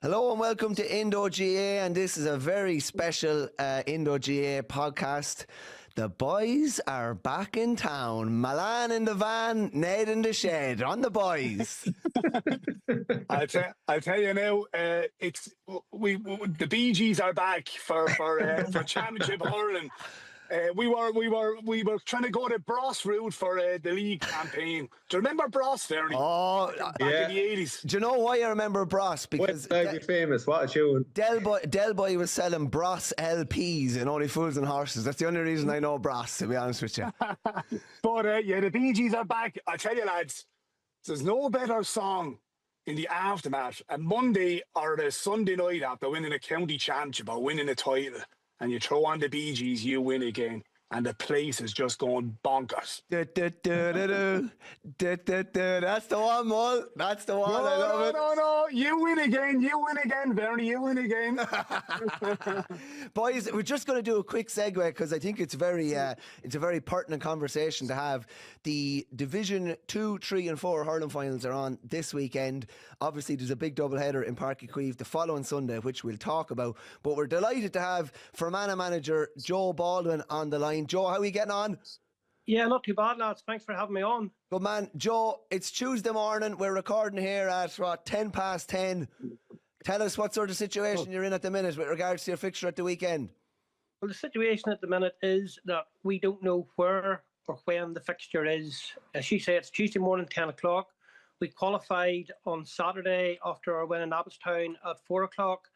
Hello and welcome to Indo GAA, and this is a very special Indo GAA podcast. The boys are back in town. Mullane in the van, Ned in the shed. On the boys. I'll tell you now. The Bee Gees are back for championship hurling. We were trying to go the Bros route for the league campaign. Do you remember Bros, Verney? Oh, back in the 80s. Do you know why I remember Bros? Because famous. What a tune. Del Boy was selling Bros LPs in Only Fools and Horses. That's the only reason I know Bros, to be honest with you. But yeah, the Bee Gees are back. I tell you, lads, there's no better song in the aftermath, a Monday or a Sunday night after winning a county championship or winning a title, and you throw on the Bee Gees, you win again, and the place is just going bonkers. That's the one, Mull. That's the one. I love it. No. You win again, Verney. You win again. Boys, we're just going to do a quick segue because I think it's a very pertinent conversation to have. The Division 2, 3 and 4 hurling finals are on this weekend. Obviously, there's a big doubleheader in Páirc Uí Chaoimh the following Sunday, which we'll talk about. But we're delighted to have Fermanagh manager Joe Baldwin on the line. Joe, how are we getting on? Yeah, not too bad, lads. Thanks for having me on. Good man. Joe, it's Tuesday morning. We're recording here at 10:10. Tell us what sort of situation you're in at the minute with regards to your fixture at the weekend. Well, the situation at the minute is that we don't know where or when the fixture is. As you say, it's Tuesday morning, 10 o'clock. We qualified on Saturday after our win in Abbottstown at 4 o'clock.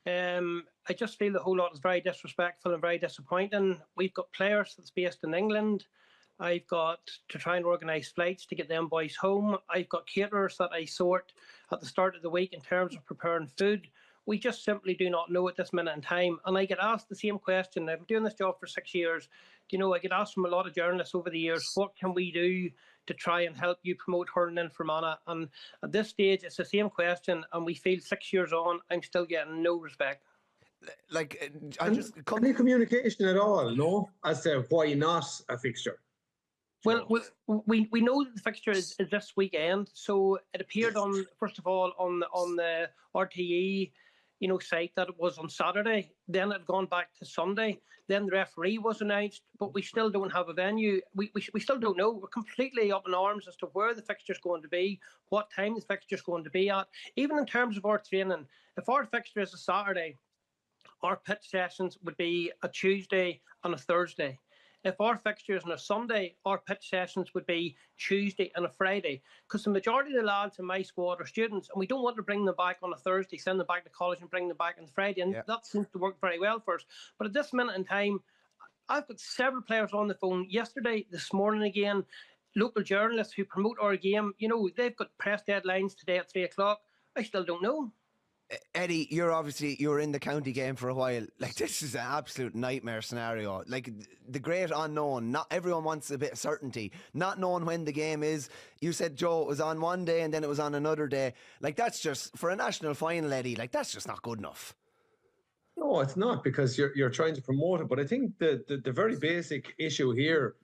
I just feel the whole lot is very disrespectful and very disappointing. We've got players that's based in England. I've got to try and organise flights to get them boys home. I've got caterers that I sort at the start of the week in terms of preparing food. We just simply do not know at this minute in time. And I get asked the same question. I've been doing this job for 6 years. You know, I get asked from a lot of journalists over the years, what can we do to try and help you promote hurling in Fermanagh? And at this stage, it's the same question. And we feel 6 years on, I'm still getting no respect. Like, any communication at all, no? As to why not a fixture? Well, we know that the fixture is this weekend, so it appeared on the RTE, site that it was on Saturday. Then it had gone back to Sunday. Then the referee was announced, but we still don't have a venue. We still don't know. We're completely up in arms as to where the fixture's going to be, what time the fixture's going to be at. Even in terms of our training, if our fixture is a Saturday, our pitch sessions would be a Tuesday and a Thursday. If our fixture is on a Sunday, our pitch sessions would be Tuesday and a Friday. Because the majority of the lads in my squad are students, and we don't want to bring them back on a Thursday, send them back to college and bring them back on Friday. And that seems to work very well for us. But at this minute in time, I've got several players on the phone yesterday, this morning again, local journalists who promote our game. They've got press deadlines today at 3 o'clock. I still don't know. Eddie, you're in the county game for a while. Like, this is an absolute nightmare scenario. Like, the great unknown. Not everyone wants a bit of certainty. Not knowing when the game is. You said, Joe, it was on one day and then it was on another day. Like, that's just, for a national final, Eddie, like, that's just not good enough. No, it's not, because you're trying to promote it. But I think the very basic issue here,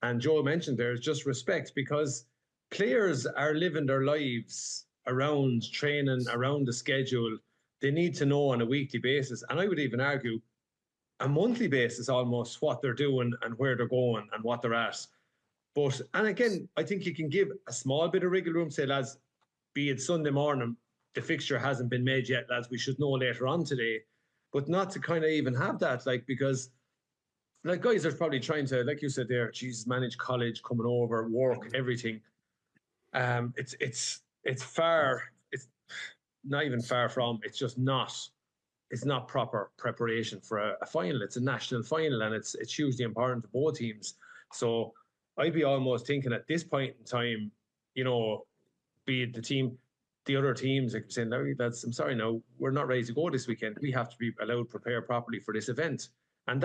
and Joe mentioned there, is just respect, because players are living their lives around training, around the schedule. They need to know on a weekly basis, and I would even argue a monthly basis almost, what they're doing and where they're going and what they're at. And again, I think you can give a small bit of wriggle room, say, lads, be it Sunday morning, the fixture hasn't been made yet, lads, we should know later on today. But not to kind of even have that, because guys are probably trying to, like you said there, Jesus, manage college, coming over, work, everything. It's not even far from, it's not proper preparation for a final. It's a national final, and it's hugely important to both teams. So I'd be almost thinking at this point in time, be it the other teams, like saying, Larry, I'm sorry, no, we're not ready to go this weekend. We have to be allowed to prepare properly for this event. And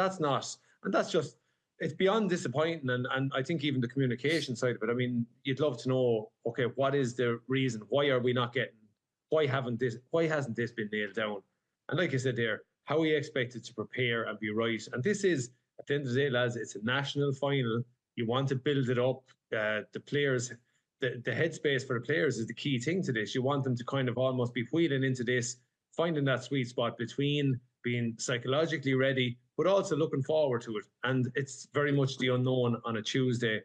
it's beyond disappointing, and I think even the communication side of it. I mean, you'd love to know, okay, what is the reason? Why hasn't this been nailed down? And like I said there, how are you expected to prepare and be right? And this is, at the end of the day, lads, it's a national final. You want to build it up. The players, the headspace for the players is the key thing to this. You want them to kind of almost be wheeling into this finding that sweet spot between being psychologically ready, but also looking forward to it. And it's very much the unknown on a Tuesday.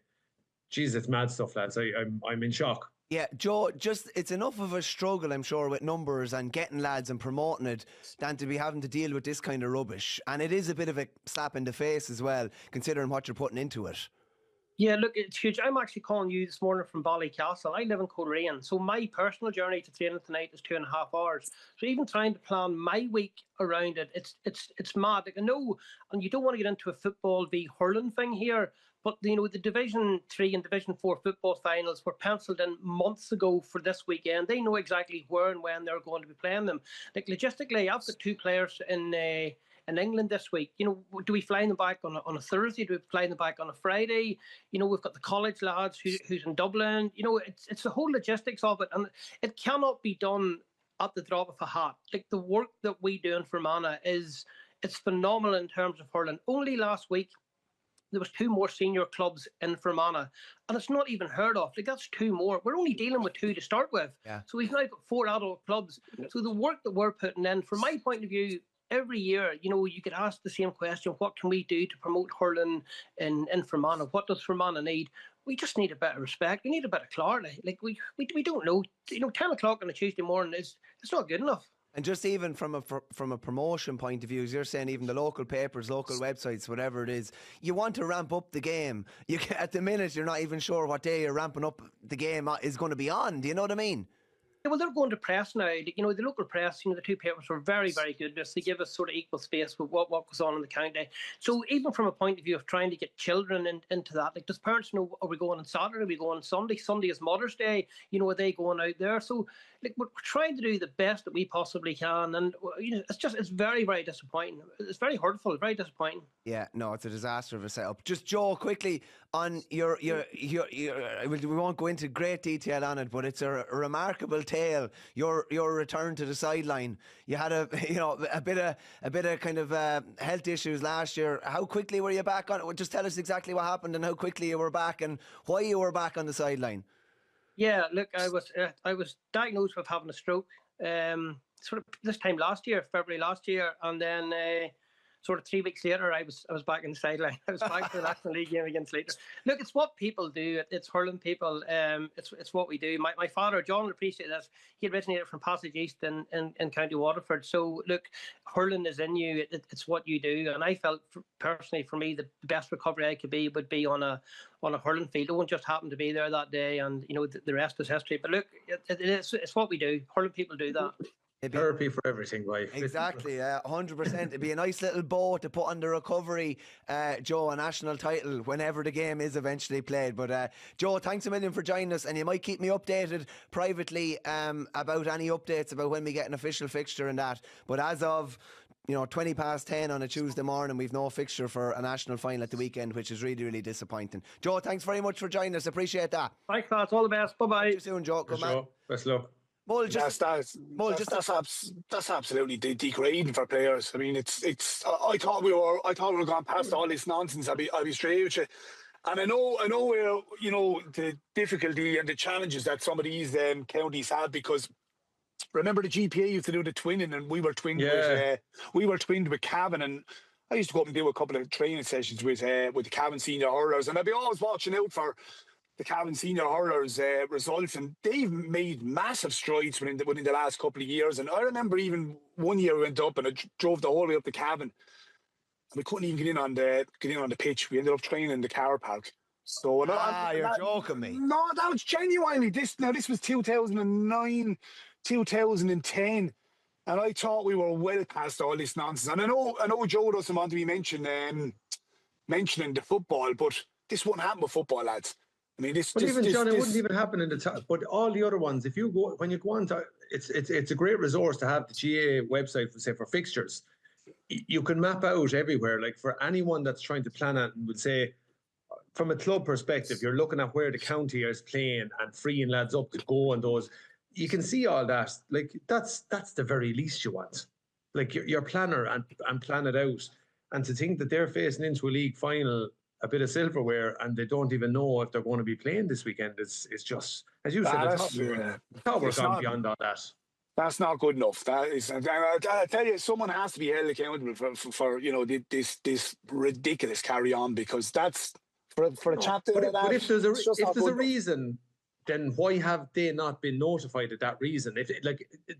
Jeez, it's mad stuff, lads. I'm in shock. Yeah, Joe, it's enough of a struggle, I'm sure, with numbers and getting lads and promoting it than to be having to deal with this kind of rubbish. And it is a bit of a slap in the face as well, considering what you're putting into it. Yeah, look, it's huge. I'm actually calling you this morning from Ballycastle. I live in Coleraine, so my personal journey to training tonight is 2.5 hours. So even trying to plan my week around it, it's mad. Like, I know, and you don't want to get into a football v hurling thing here, but the Division 3 and Division 4 football finals were penciled in months ago for this weekend. They know exactly where and when they're going to be playing them. Like, logistically, I've got 2 players in England this week. Do we fly them back on a Thursday? Do we fly them back on a Friday? We've got the college lads who's in Dublin. It's the whole logistics of it, and it cannot be done at the drop of a hat. Like, the work that we do in Fermanagh it's phenomenal in terms of hurling. Only last week, there was 2 more senior clubs in Fermanagh, and it's not even heard of. Like, that's 2 more. We're only dealing with 2 to start with. Yeah. So we've now got 4 adult clubs. So the work that we're putting in, from my point of view, every year, you could ask the same question: what can we do to promote hurling in Fermanagh? What does Fermanagh need? We just need a bit of respect. We need a bit of clarity. Like, we don't know. 10 o'clock on a Tuesday morning it's not good enough. And just even from a promotion point of view, as you're saying, even the local papers, local websites, whatever it is, you want to ramp up the game. At the minute, you're not even sure what day you're ramping up the game is going to be on. Do you know what I mean? Yeah, well, they're going to press now. The local press, the 2 papers were very, very good. They give us sort of equal space with what goes on in the county. So even from a point of view of trying to get children into that, like, does parents know, are we going on Saturday? Are we going on Sunday? Sunday is Mother's Day. Are they going out there? So, like, we're trying to do the best that we possibly can. And, it's very, very disappointing. It's very hurtful, very disappointing. Yeah, no, it's a disaster of a setup. Just, Joe, quickly on your we won't go into great detail on it, but it's a remarkable tale. Your return to the sideline. You had a bit of kind of health issues last year. How quickly were you back on it? Just tell us exactly what happened and how quickly you were back and why you were back on the sideline. Yeah, look, I was diagnosed with having a stroke sort of this time last year, February last year, and then sort of 3 weeks later, I was back in the sideline. I was back for the National League game against Leicester. Look, it's what people do. It's hurling people. It's what we do. My father, John, would appreciate this. He originated from Passage East in County Waterford. So, look, hurling is in you. It's what you do. And I felt, personally, for me, the best recovery I could be would be on a hurling field. I won't just happen to be there that day, and the rest is history. But look, it's what we do. Hurling people do that. Therapy for everything, wife. Exactly, 100%. It'd be a nice little bow to put on the recovery, Joe, a national title whenever the game is eventually played. But Joe, thanks a million for joining us, and you might keep me updated privately about any updates about when we get an official fixture and that. But as of 20 past 10 on a Tuesday morning, we've no fixture for a national final at the weekend, which is really, really disappointing. Joe, thanks very much for joining us. Appreciate that. Thanks, lads. All the best. Bye-bye. See you soon, Joe. Good man. Best luck. Mull, that's absolutely degrading for players. I mean, it's. I thought we were going past all this nonsense. I'll be straight with you, and I know where the difficulty and the challenges that some of these counties had, because remember the GPA used to do the twinning, and we were twinned with Cavan, and I used to go up and do a couple of training sessions with the Cavan senior hurlers, and I'd be always watching out for the Cavan senior hurlers results, and they've made massive strides within the last couple of years. And I remember even one year we went up and I drove the whole way up to Cavan, and we couldn't even get in on the pitch. We ended up training in the car park. So you're joking me. No, that was genuinely this was 2009, 2010. And I thought we were well past all this nonsense. And I know Joe doesn't want to be mentioning the football, but this wouldn't happen with football, lads. I mean, John, it wouldn't even happen in the top. But all the other ones, when you go on to, it's a great resource to have the GAA website for fixtures. You can map out everywhere. Like, for anyone that's trying to plan it, and would say, from a club perspective, you're looking at where the county is playing and freeing lads up to go on those. You can see all that. Like, that's the very least you want. Like, your planner and plan it out. And to think that they're facing into a league final, a bit of silverware, and they don't even know if they're going to be playing this weekend, is just, as you said, we're gone beyond all that. That's not good enough. That is, and I tell you, someone has to be held accountable for this ridiculous carry on, because that's for a chapter like that. But if there's a reason, reason, then why have they not been notified of that reason?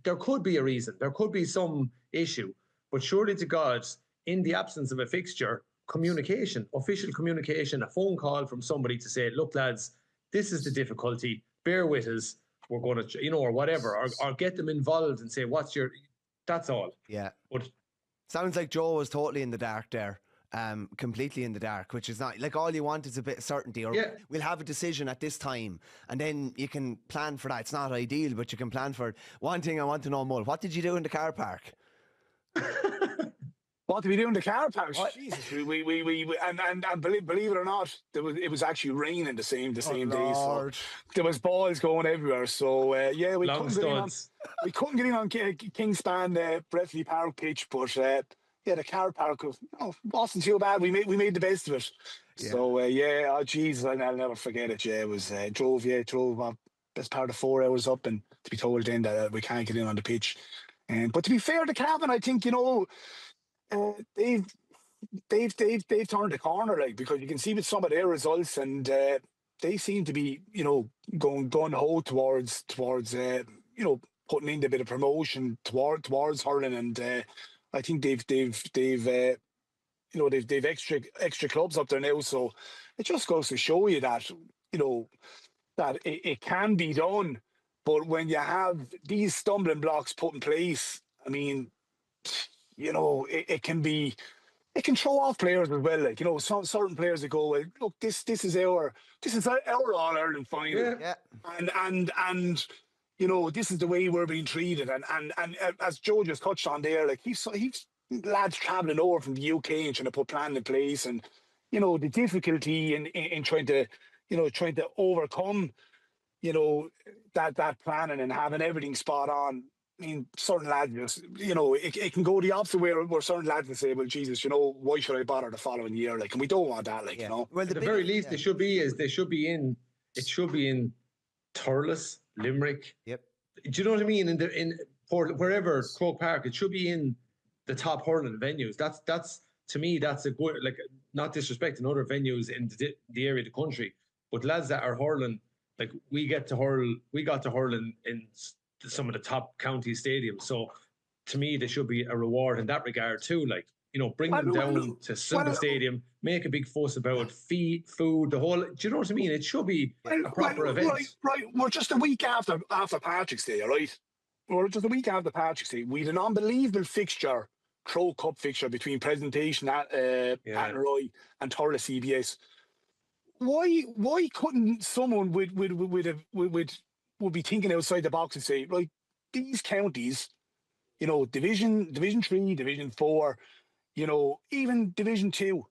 There could be a reason, there could be some issue, but surely to God, in the absence of a fixture, official communication, a phone call from somebody to say, look, lads, this is the difficulty, bear with us, we're going to, or whatever, or get them involved and say, that's all. Yeah. But sounds like Joe was totally in the dark there. Completely in the dark, which is not like, all you want is a bit of certainty, or we'll have a decision at this time, and then you can plan for that. It's not ideal, but you can plan for it. One thing I want to know, Mull, what did you do in the car park? What did we do in the car park? Jesus, and believe it or not, it was actually raining the same day. So there was balls going everywhere. So we couldn't get in on Kingspan Breathley Park pitch, but the car park wasn't too bad. We made the best of it. Yeah. So Jesus, I'll never forget it. Yeah, it was drove best part of 4 hours up, and to be told then that we can't get in on the pitch. But to be fair to Cavan, I think they've turned the corner, like, because you can see with some of their results, and they seem to be going whole towards putting in a bit of promotion towards hurling, and I think they've extra clubs up there now, so it just goes to show you that that it can be done. But when you have these stumbling blocks put in place, I mean, it can throw off players as well. Like, some certain players that go, well, look, this is our All Ireland final, and this is the way we're being treated. And as Joe just touched on there, like, he's lads travelling over from the UK and trying to put plans in place, and the difficulty in trying to overcome that planning and having everything spot on. I mean, certain lads just, it can go the opposite way, where certain lads will say, well, Jesus, why should I bother the following year? Like, and we don't want that, like, Well, at the very least, it should be in Thurles, Limerick. Yep. Do you know what I mean? In wherever, Croke Park, it should be in the top hurling venues. That's to me, that's a good, like, not disrespecting other venues in the area of the country, but lads that are hurling, like, we got to hurl in some of the top county stadiums. So to me, there should be a reward in that regard too. Like, bring them down to Simple Stadium, make a big fuss about food, the whole. Do you know what I mean? It should be a proper event. Right. We're just a week after Patrick's Day, all right? We're just a week after Patrick's Day. We had an unbelievable fixture, Crow Cup fixture between Presentation at Roy and Thurles CBS. Why couldn't someone would be thinking outside the box and say, right, these counties, Division 3, Division 4, even Division 2,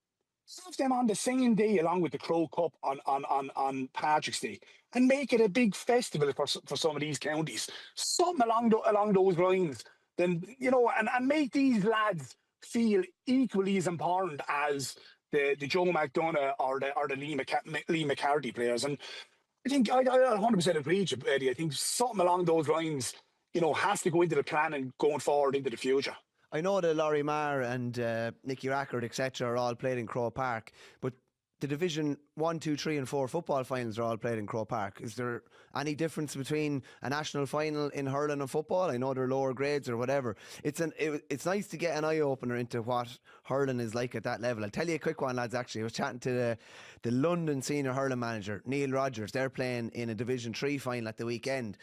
have them on the same day along with the Crow Cup on Patrick's Day, and make it a big festival for some of these counties. Something along those lines. Then, and make these lads feel equally as important as the Joe McDonough or the Lee McCarthy players. And I think I 100% agree, Eddie. I think something along those lines, has to go into the planning going forward into the future. I know that Laurie Marr and Nicky Rackard, etc., are all played in Crow Park, but the Division 1, 2, 3 and 4 football finals are all played in Crow Park. Is there any difference between a national final in hurling and football? I know they're lower grades or whatever. It's nice to get an eye-opener into what hurling is like at that level. I'll tell you a quick one, lads, actually. I was chatting to the London senior hurling manager, Neil Rogers. They're playing in a Division 3 final at the weekend.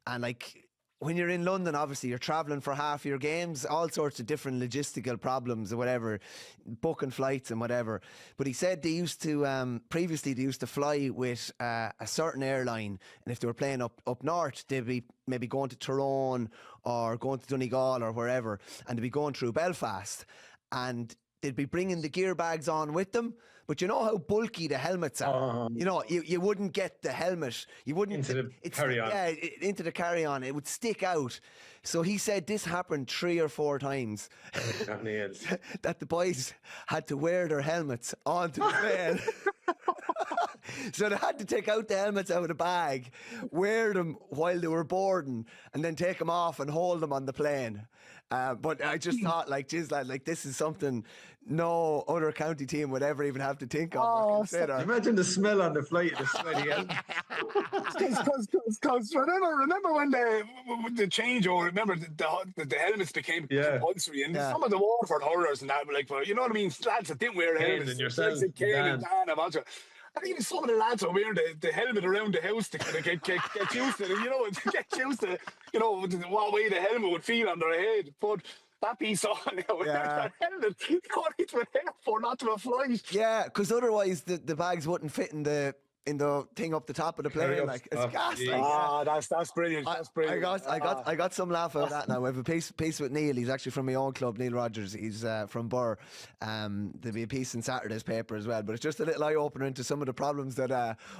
And, like, when you're in London, obviously, you're travelling for half your games, all sorts of different logistical problems or whatever, booking flights and whatever. But he said previously they used to fly with a certain airline, and if they were playing up north, they'd be maybe going to Tyrone or going to Donegal or wherever, and they'd be going through Belfast, and they'd be bringing the gear bags on with them. But you know how bulky the helmets are. You wouldn't get the helmet. You wouldn't into the carry-on. Yeah, into the carry-on. It would stick out. So he said this happened 3 or 4 times. that the boys had to wear their helmets onto the plane. So they had to take out the helmets out of the bag, wear them while they were boarding, and then take them off and hold them on the plane. But I just thought, like, geez, lad, like, this is something no other county team would ever even have to think of or consider. Imagine the smell on the flight of the sweaty helmet. Because remember when the changeover, remember the helmets became compulsory, and some of the Waterford hurlers and that were like, well, you know what I mean, lads that didn't wear helmets, and yourself, like Kane and Dan, and even some of the lads are wearing the helmet around the house to kind of get used to it, you know, to get used to, you know, what way the helmet would feel on their head. But that piece on now, that helmet, going into an airport, not to a flight. Yeah, because otherwise the bags wouldn't fit in the thing up the top of the plane. Like, it's gas. That's brilliant. That's brilliant. I got some laugh out of that now. We have a piece with Neil. He's actually from my own club, Neil Rogers. He's from Burr. There'll be a piece in Saturday's paper as well. But it's just a little eye opener into some of the problems that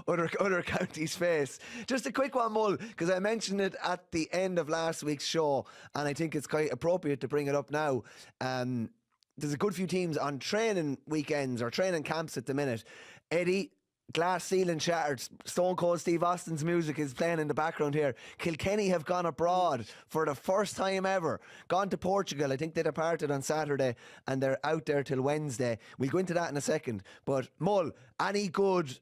other counties face. Just a quick one, Mull, because I mentioned it at the end of last week's show, and I think it's quite appropriate to bring it up now. There's a good few teams on training weekends or training camps at the minute. Eddie, glass ceiling shattered. Stone Cold Steve Austin's music is playing in the background here. Kilkenny have gone abroad for the first time ever. Gone to Portugal. I think they departed on Saturday and they're out there till Wednesday. We'll go into that in a second. But Mull, any good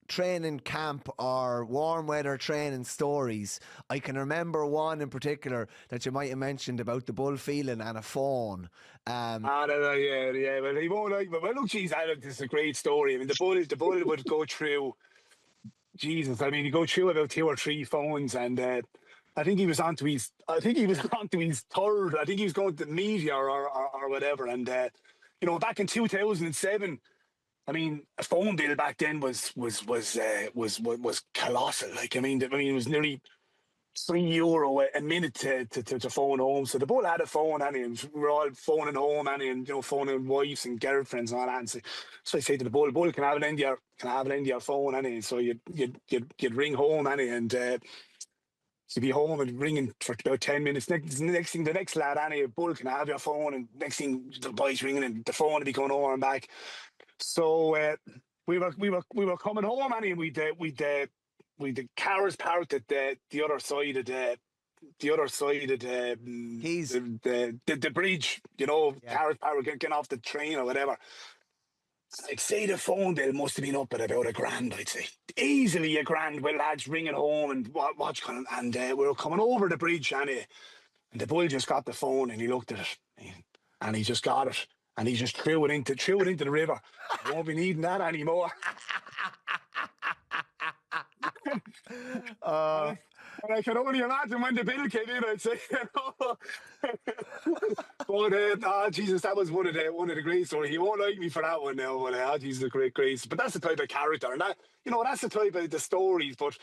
training camp or warm weather training stories? I can remember one in particular that you might have mentioned about the bull feeling and a phone. Yeah. Well, he won't like. But look, geez, this is a great story. I mean, the bull would go through. Jesus, I mean, he'd go through about 2 or 3 phones, and I think he was onto his. I think he was onto his third. I think he was going to media or whatever. And you know, back in 2007. I mean, a phone bill back then was colossal. Like, I mean, it was nearly €3 a minute to phone home. So the bull had a phone, and we were all phoning home, and you know, phoning wives and girlfriends and all that. And so I say to the bull, can I have it in your phone, and so you'd ring home, and you'd be home and ringing for about 10 minutes. Next thing, the next lad, bull, can I have your phone? And next thing, the boy's ringing, and the phone would be going over and back. So we were coming home, and we'd the cars parked at the other side of the bridge. You know, cars parked getting off the train or whatever. I'd say the phone bill must have been up at about $1,000. I'd say easily $1,000 with lads ringing home and watch, and we were coming over the bridge, and the bull just got the phone and he looked at it, and he just got it. And he just threw it into the river. I won't be needing that anymore. And I can only imagine when the bill came in, I'd say, you know. But Jesus, that was one of the great stories. He won't like me for that one now. But Jesus, a great. But that's the type of character, and that, you know, that's the type of the stories. But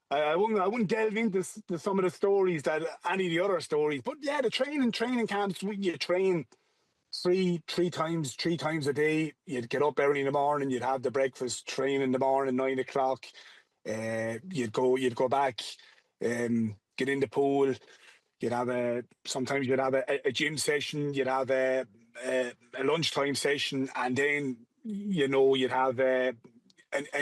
I wouldn't delve into some of the stories that any of the other stories. But yeah, the training camps, you train three times a day. You'd get up early in the morning, you'd have the breakfast, train in the morning, 9 o'clock. You'd go back, get in the pool. Sometimes you'd have a gym session, you'd have a lunchtime session, and then, you know, you'd have an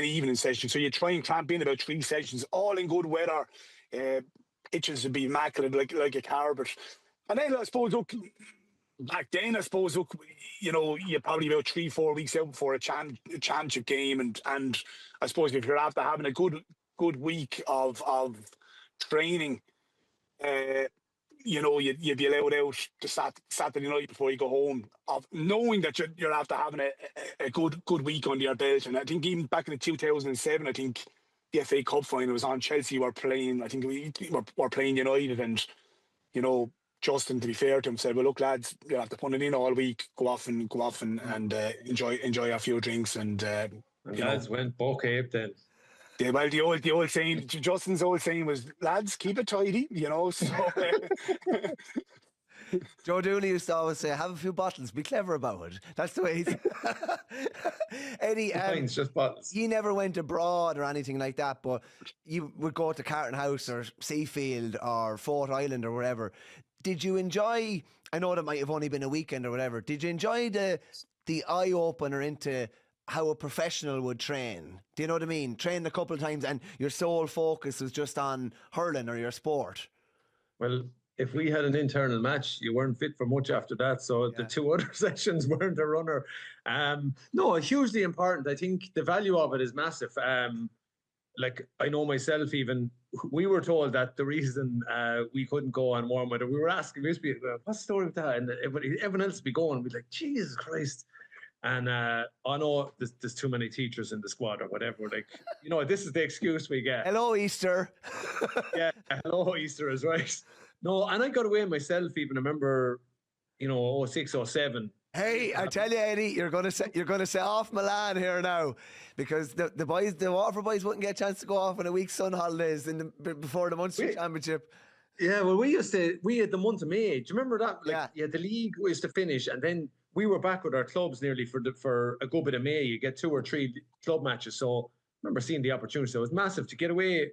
evening session. So you try and clamp in about 3 sessions, all in good weather. Pitches would be immaculate, like a carpet. And then I suppose, look, back then, I suppose, look, you know, you're probably about 3-4 weeks out before a championship game, and I suppose if you're after having a good week of training, you know, you'd be allowed out to Saturday night before you go home, of knowing that you're after having a good week under your belt. And I think even back in 2007, I think the FA Cup final was on. Chelsea were playing. I think we were playing United, and, you know, Justin, to be fair to him, said, well, look, lads, you'll have to put it in all week, go off and enjoy a few drinks. And lads went buck ape then. Yeah, well, the old saying, Justin's old saying was, lads, keep it tidy, you know. So Joe Dooley used to always say, have a few bottles, be clever about it. That's the way he's... Eddie, it's just bottles. You never went abroad or anything like that, but you would go to Carton House or Seafield or Fort Island or wherever. Did you enjoy, I know that might have only been a weekend or whatever, did you enjoy the eye-opener into how a professional would train. Do you know what I mean? Train a couple of times and your sole focus was just on hurling or your sport. Well, if we had an internal match, you weren't fit for much after that. So the 2 other sessions weren't a runner. No, hugely important. I think the value of it is massive. Like, I know myself, even we were told that the reason we couldn't go on warm weather, we were asking, we used to be, what's the story with that? And everyone else would be going. We'd be like, Jesus Christ. And I know there's too many teachers in the squad or whatever. Like, you know, this is the excuse we get. Hello, Easter. Yeah, hello, Easter is right. No, and I got away myself. Even I remember, you know, 06, 07. Hey, I tell you, Eddie, you're gonna set off Mullane here now, because the boys, the Waterford boys, wouldn't get a chance to go off on a week's sun holidays before the Munster Championship. Yeah, well, we had the month of May. Do you remember that? Like, Yeah, the league was to finish, and then we were back with our clubs nearly for a good bit of May. You get 2 or 3 club matches. So I remember seeing the opportunity. So it was massive to get away.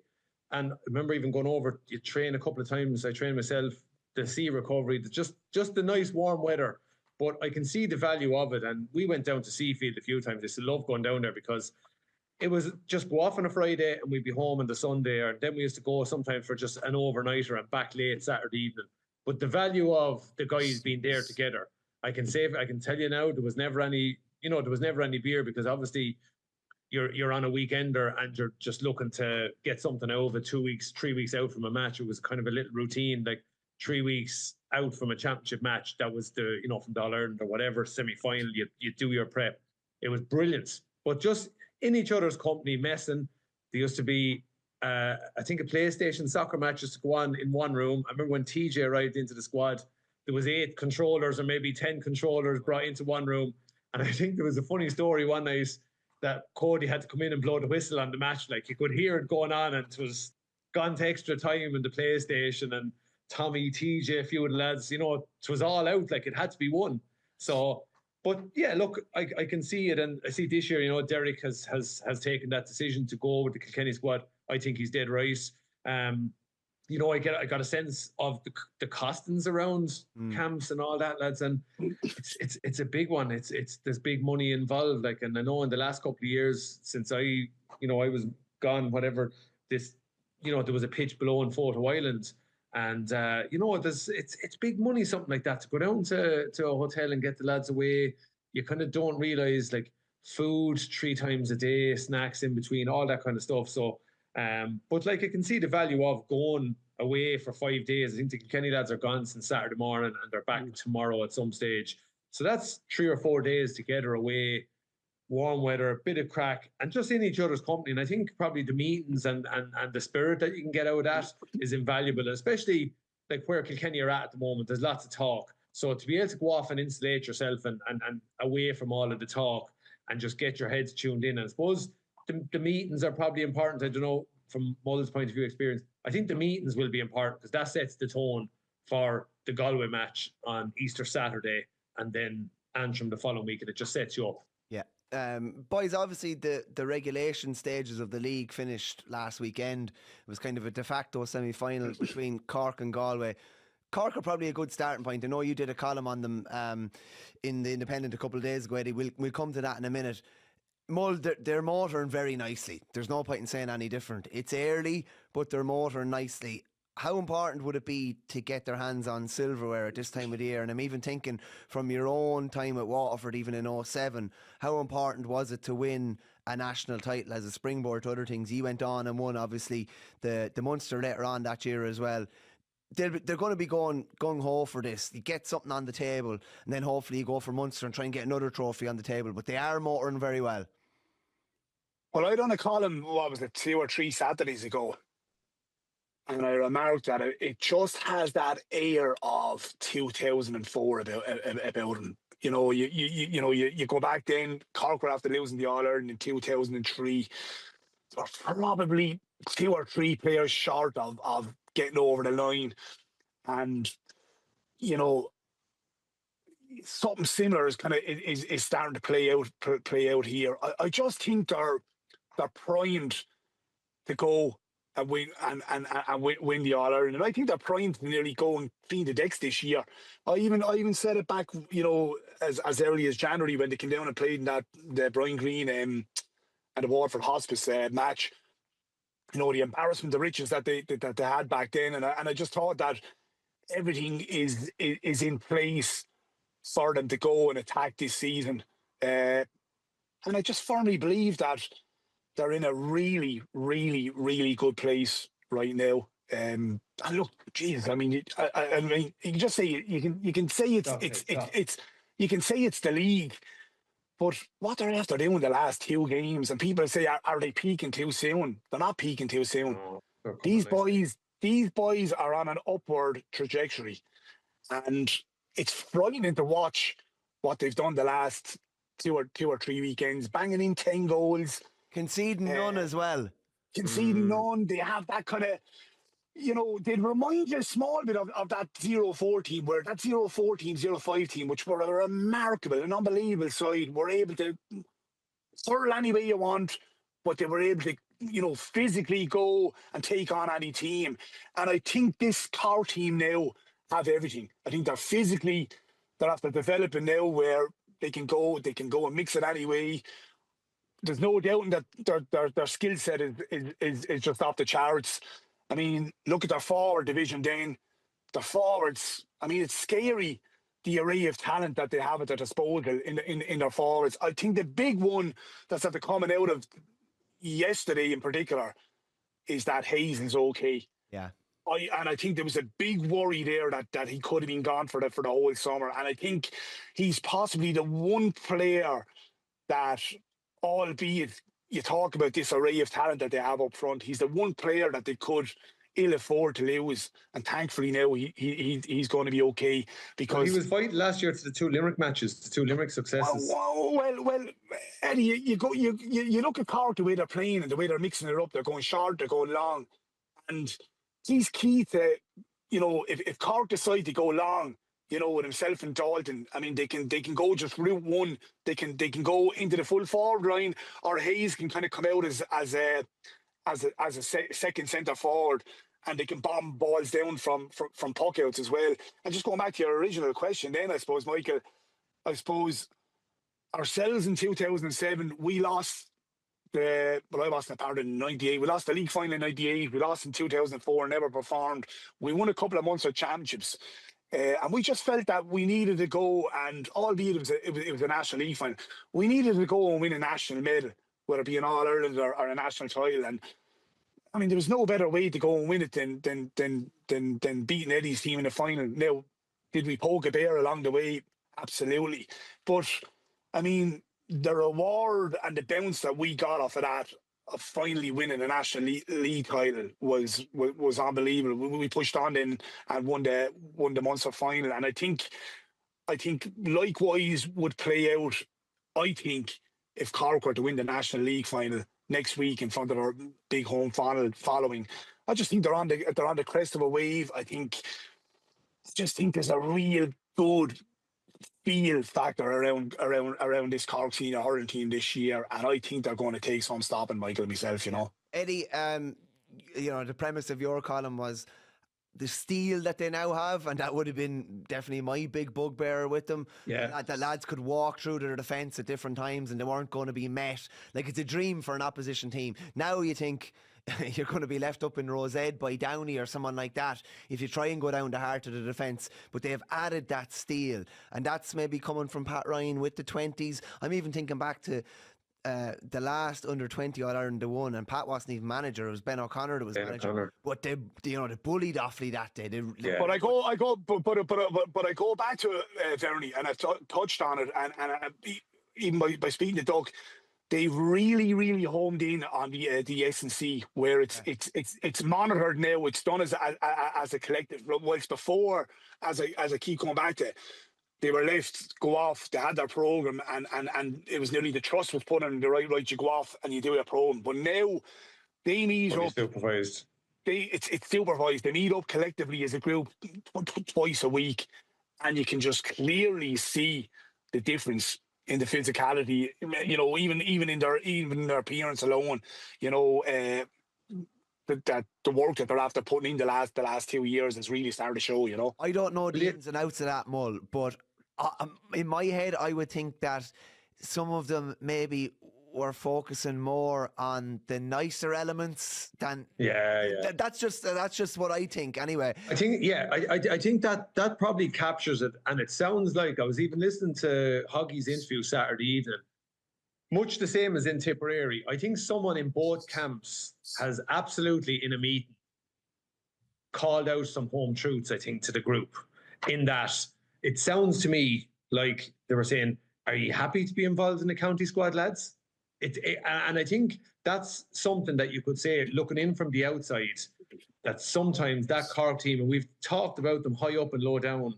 And I remember even going over, you train a couple of times. I trained myself, the sea recovery, just the nice warm weather. But I can see the value of it. And we went down to Seafield a few times. I used to love going down there because it was just go off on a Friday and we'd be home on the Sunday. Or then we used to go sometimes for just an overnighter and back late Saturday evening. But the value of the guys being there together, I can tell you now, there was never any beer, because obviously you're on a weekender and you're just looking to get something out of it 2 weeks, 3 weeks out from a match. It was kind of a little routine, like 3 weeks out from a championship match. That was from the All-Ireland or whatever semi-final, you do your prep. It was brilliant. But just in each other's company, messing. There used to be, I think, a PlayStation soccer matches to go on in one room. I remember when TJ arrived into the squad, there was 8 controllers or maybe 10 controllers brought into one room. And I think there was a funny story one night that Cody had to come in and blow the whistle on the match. Like, you could hear it going on, and it was gone to extra time in the PlayStation, and Tommy, TJ, a few of the lads, it was all out. Like, it had to be won. So, but yeah, look, I can see it. And I see this year, Derek has taken that decision to go with the Kilkenny squad. I think he's dead right. I got a sense of the costings around camps and all that, lads, and it's a big one. There's big money involved. Like, and I know in the last couple of years since I was gone, whatever, there was a pitch below in Photo Island, and it's big money, something like that, to go down to a hotel and get the lads away. You kind of don't realise, like, food 3 times a day, snacks in between, all that kind of stuff. So. But like, I can see the value of going away for 5 days. I think the Kilkenny lads are gone since Saturday morning and they're back tomorrow at some stage. So that's 3 or 4 days together away, warm weather, a bit of crack, and just in each other's company. And I think probably the meetings and the spirit that you can get out of that is invaluable, especially like where Kilkenny are at the moment. There's lots of talk. So to be able to go off and insulate yourself and away from all of the talk and just get your heads tuned in. And I suppose the meetings are probably important. I don't know, from Mull's point of view experience, I think the meetings will be important because that sets the tone for the Galway match on Easter Saturday and then Antrim the following week, and it just sets you up. Yeah. Boys, obviously the regulation stages of the league finished last weekend. It was kind of a de facto semi-final between Cork and Galway. Cork are probably a good starting point. I know you did a column on them in the Independent a couple of days ago, Eddie. We'll come to that in a minute. Mull, they're motoring very nicely. There's no point in saying any different. It's early, but they're motoring nicely. How important would it be to get their hands on silverware at this time of the year? And I'm even thinking from your own time at Waterford, even in 07, how important was it to win a national title as a springboard to other things? You went on and won, obviously, the Munster later on that year as well. They're going to be going gung-ho for this. You get something on the table, and then hopefully you go for Munster and try and get another trophy on the table. But they are motoring very well. Well, I done a column, 2 or 3 Saturdays ago, and I remarked that it just has that air of 2004 about them. You go back then, Cork were after losing the All-Ireland in 2003. They're probably 2 or 3 players short of getting over the line. And, something similar is starting to play out here. I just think they're primed to go and win the All Ireland. And I think they're primed to nearly go and clean the decks this year. I even said it back, as early as January when they came down and played in the Brian Greene and the Waterford Hospice match. The embarrassment, the riches that they had back then, and I just thought that everything is in place for them to go and attack this season. And I just firmly believe that they're in a really, really, really good place right now. And look, Jesus, I mean, you can just say you can say it's the league, but what they're after doing the last 2 games, and people say, are they peaking too soon? They're not peaking too soon. No, These boys are on an upward trajectory, and it's frightening to watch what they've done the last two or three weekends, banging in 10 goals. Conceding none as well. Conceding none. They have that kind of, they'd remind you a small bit of that 0-4 team, where that 0-4 team, 0-5 team, which were a remarkable, an unbelievable side, were able to hurl any way you want, but they were able to, physically go and take on any team. And I think this Cork team now have everything. I think they're after developing now where they can go and mix it anyway. There's no doubting that their skill set is just off the charts. I mean, look at their forward division, then. Their forwards, I mean, it's scary, the array of talent that they have at their disposal in their forwards. I think the big one that's after coming out of yesterday in particular is that Hayes is okay. Yeah. I think there was a big worry there that he could have been gone for the whole summer. And I think he's possibly the one player that, albeit you talk about this array of talent that they have up front, he's the one player that they could ill afford to lose. And thankfully now he's going to be okay, because he was fighting last year to the 2 Limerick matches, the 2 Limerick successes. Well, Eddie, you look at Cork, the way they're playing and the way they're mixing it up. They're going short, they're going long, and he's key to, if Cork decide to go long, with himself and Dalton, I mean, they can go just route one. They can go into the full forward line, or Hayes can kind of come out as a second centre forward, and they can bomb balls down from puckouts as well. And just going back to your original question, then I suppose, Michael, ourselves in 2007, we lost I lost the part in 98. We lost the league final in 98. We lost in 2004, never performed. We won a couple of months of championships. And we just felt that we needed to go, and albeit it was a National League final, we needed to go and win a national medal, whether it be an All Ireland or a national title. And I mean, there was no better way to go and win it than beating Eddie's team in the final. Now, did we poke a bear along the way? Absolutely. But I mean, the reward and the bounce that we got off of that, of finally winning a National League title, was unbelievable. We pushed on then and won the Munster final, and I think likewise would play out. I think if Cork were to win the National League final next week in front of our big home following, I just think they're on the crest of a wave. I just think there's a real good feel factor around this Cork senior hurling team this year, and I think they're going to take some stopping, Michael, myself, Eddie, the premise of your column was the steel that they now have, and that would have been definitely my big bugbear with them. Yeah. The lads could walk through their defence at different times and they weren't going to be met. Like, it's a dream for an opposition team. Now you think you're going to be left up in Rosette by Downey or someone like that if you try and go down the heart of the defence. But they've added that steel, and that's maybe coming from Pat Ryan with the 20s. I'm even thinking back to the last under-20 All-Ireland they won, and Pat wasn't even manager. It was Ben O'Connor that was manager. But they bullied Offaly that day. But I go back to Verney, and I've touched on it, and even by speaking to Doug, they've really, really homed in on the S&C, where it's monitored now. It's done as a collective. Whilst before, as I keep coming back to, they were left go off. They had their program, and it was nearly the trust was put on the right. You go off and you do a program. But now they meet up. Supervised. It's supervised. They meet up collectively as a group twice a week, and you can just clearly see the difference in the physicality. Even in their appearance alone. the work that they're after putting in the last 2 years has really started to show, you know. I don't know the ins and outs of that, Mull, but in my head, I would think that some of them maybe were focusing more on the nicer elements than. That's just what I think. Anyway, I think I think that probably captures it, and it sounds like I was even listening to Hoggy's interview Saturday evening. Much the same as in Tipperary. I think someone in both camps has absolutely, in a meeting, called out some home truths, I think, to the group. In that, it sounds to me like they were saying, are you happy to be involved in the county squad, lads? And I think that's something that you could say, looking in from the outside, that sometimes that Cork team, and we've talked about them high up and low down,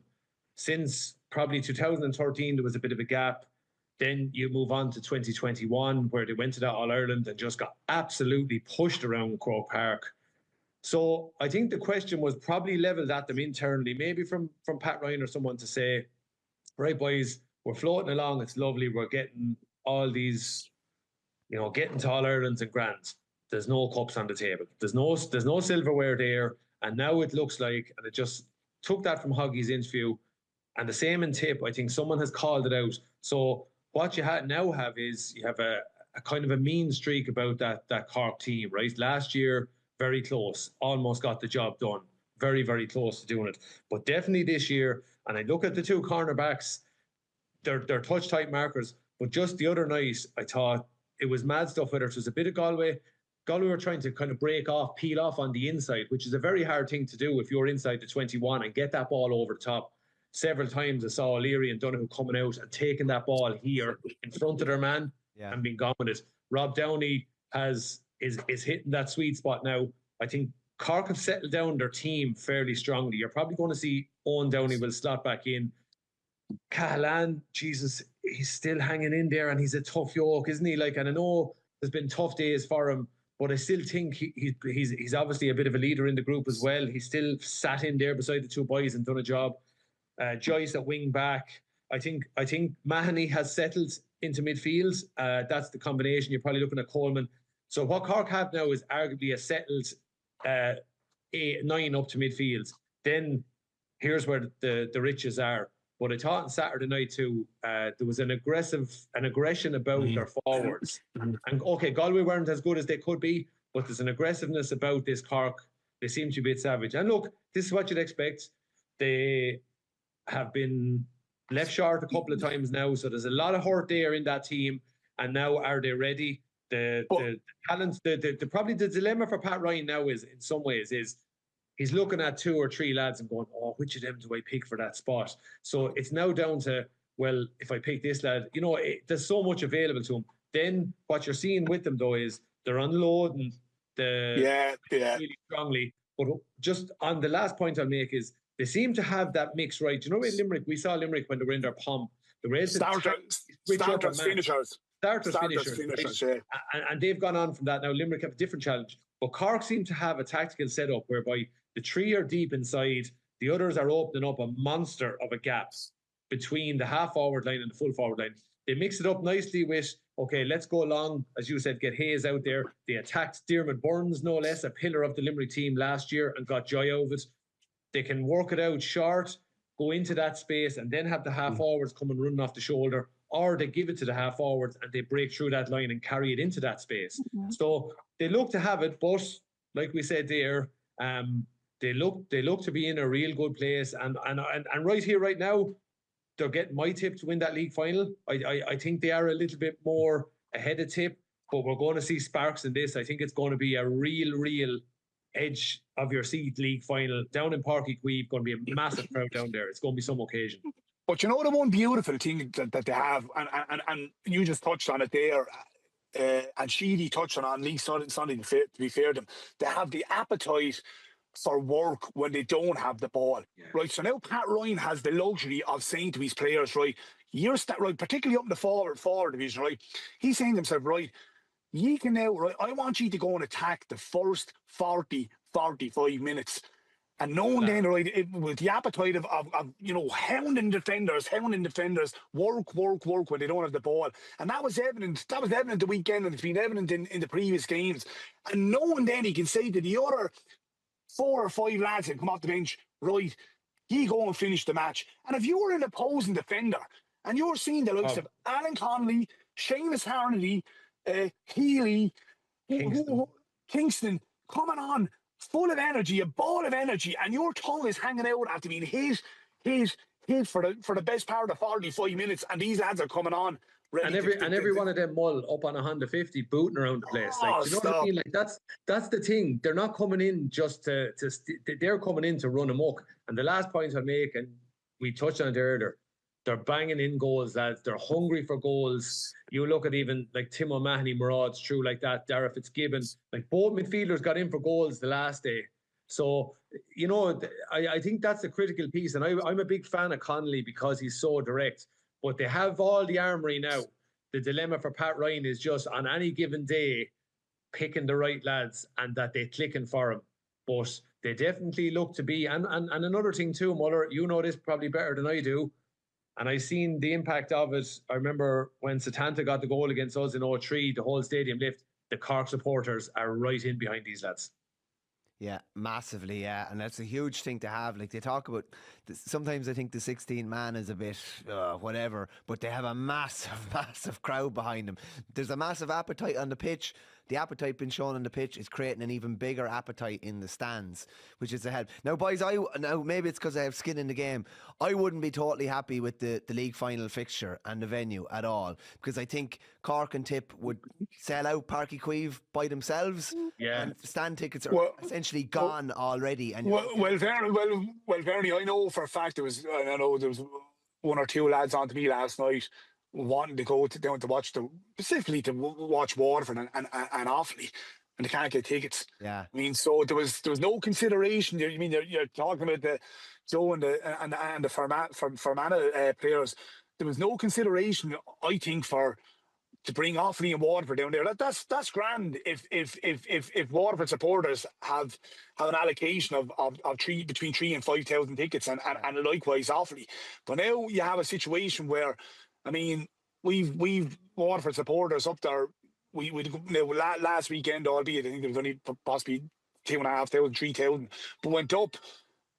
since probably 2013, there was a bit of a gap. Then you move on to 2021, where they went to that All-Ireland and just got absolutely pushed around Croke Park. So I think the question was probably levelled at them internally, maybe from Pat Ryan or someone, to say, right, boys, we're floating along, it's lovely, we're getting all these, you know, getting to All-Irelands and grands. There's no cups on the table. There's no silverware there. And now it looks like, and it just took that from Hoggy's interview, and the same in Tip, I think someone has called it out. So what you now have is you have a kind of a mean streak about that Cork team, right? Last year, very close, almost got the job done. Very, very close to doing it. But definitely this year, and I look at the two cornerbacks, they're touch-type markers. But just the other night, I thought it was mad stuff, whether it was a bit of Galway. Galway were trying to kind of peel off on the inside, which is a very hard thing to do if you're inside the 21 and get that ball over the top. Several times I saw O'Leary and Donoghue coming out and taking that ball here in front of their man and being gone with it. Rob Downey is hitting that sweet spot now. I think Cork have settled down their team fairly strongly. You're probably going to see Owen Downey will slot back in. Cahalane, Jesus, he's still hanging in there, and he's a tough yoke, isn't he? Like, and I know there's been tough days for him, but I still think he's obviously a bit of a leader in the group as well. He's still sat in there beside the two boys and done a job. Joyce at wing back. I think Mahoney has settled into midfield. That's the combination. You're probably looking at Coleman. So what Cork have now is arguably a settled 9 up to midfield. Then here's where the riches are. But I thought on Saturday night too, there was an aggression about their forwards. And okay, Galway weren't as good as they could be, but there's an aggressiveness about this Cork. They seem to be a bit savage. And look, this is what you'd expect. They have been left short a couple of times now, so there's a lot of hurt there in that team. And now, are they ready? The talents, probably the dilemma for Pat Ryan now is, in some ways, is he's looking at 2 or 3 lads and going, oh, which of them do I pick for that spot? So it's now down to, well, if I pick this lad, you know, there's so much available to him. Then what you're seeing with them, though, is they're unloading really strongly. But just on the last point I'll make is, they seem to have that mix right. You know, in Limerick, we saw Limerick when they were in their pomp. They were able to finishers. Starters, finishers, right? And they've gone on from that. Now Limerick have a different challenge. But Cork seem to have a tactical setup whereby the 3 are deep inside, the others are opening up a monster of a gap between the half-forward line and the full-forward line. They mix it up nicely with, okay, let's go along, as you said, get Hayes out there. They attacked Diarmuid Burns, no less, a pillar of the Limerick team last year, and got joy out of it. They can work it out short, go into that space, and then have the half-forwards come and running off the shoulder, or they give it to the half-forwards and they break through that line and carry it into that space. So they look to have it, but like we said there, they look to be in a real good place. And right here, right now, they're getting my Tip to win that league final. I think they are a little bit more ahead of Tip, but we're going to see sparks in this. I think it's going to be a real edge of your seat league final down in Páirc Uí Chaoimh. Going to be a massive crowd down there. It's going to be some occasion. But you know the one beautiful thing that they have, and you just touched on it there, and Sheedy touched on Lee Sunday, to be fair to them, they have the appetite for work when they don't have the ball. Right, so now Pat Ryan has the luxury of saying to his players, right, right, particularly up in the forward division, right, he's saying to himself, right, you can now, right, I want you to go and attack the first 40, 45 minutes. And knowing then, right, with the appetite of hounding defenders, work when they don't have the ball. And that was evident. That was evident the weekend, and it's been evident in the previous games. And knowing then he can say to the other 4 or 5 lads that come off the bench, right, he go and finish the match. And if you were an opposing defender and you're seeing the likes of Alan Connolly, Seamus Harnedy, Healy, Kingston coming on full of energy, a ball of energy, and your tongue is hanging out after being hit for the best part of 45 minutes, and these lads are coming on. And every one of them Mull up on a Honda 50 booting around the place. Like, you know what I mean? Like that's the thing. They're not coming in just they're coming in to run amok. And the last point I make, and we touched on it earlier, they're banging in goals, lads. They're hungry for goals. You look at even like Tim O'Mahony, marauders through like that, Dara Fitzgibbon. Like both midfielders got in for goals the last day. So, I think that's the critical piece. And I'm a big fan of Connolly because he's so direct. But they have all the armoury now. The dilemma for Pat Ryan is just on any given day picking the right lads and that they're clicking for him. But they definitely look to be. And another thing too, Muller, you know this probably better than I do. And I seen the impact of it. I remember when Satanta got the goal against us in 03, the whole stadium lift. The Cork supporters are right in behind these lads. Yeah, massively, yeah. And that's a huge thing to have. Like they talk about, sometimes I think the 16-man is a bit whatever, but they have a massive crowd behind them. There's a massive appetite on the pitch. The appetite being shown on the pitch is creating an even bigger appetite in the stands, which is a help. Now, boys, now maybe it's because I have skin in the game. I wouldn't be totally happy with the league final fixture and the venue at all, because I think Cork and Tip would sell out Páirc Uí Chaoimh by themselves. Yeah. And stand tickets are essentially gone already. And Verney, I know for a fact there was 1 or 2 lads on to me last night wanting to go down to watch specifically to watch Waterford and Offaly, and they can't get tickets. Yeah, I mean, so there was no consideration. You mean you're talking about the Joe and the Fermanagh players? There was no consideration, I think, to bring Offaly and Waterford down there. That's grand if Waterford supporters have an allocation of between 3,000 and 5,000 tickets, and likewise Offaly. But now you have a situation where, I mean, we've Waterford supporters up there. We last weekend, albeit I think there was only possibly 2,500, 3,000, but went up.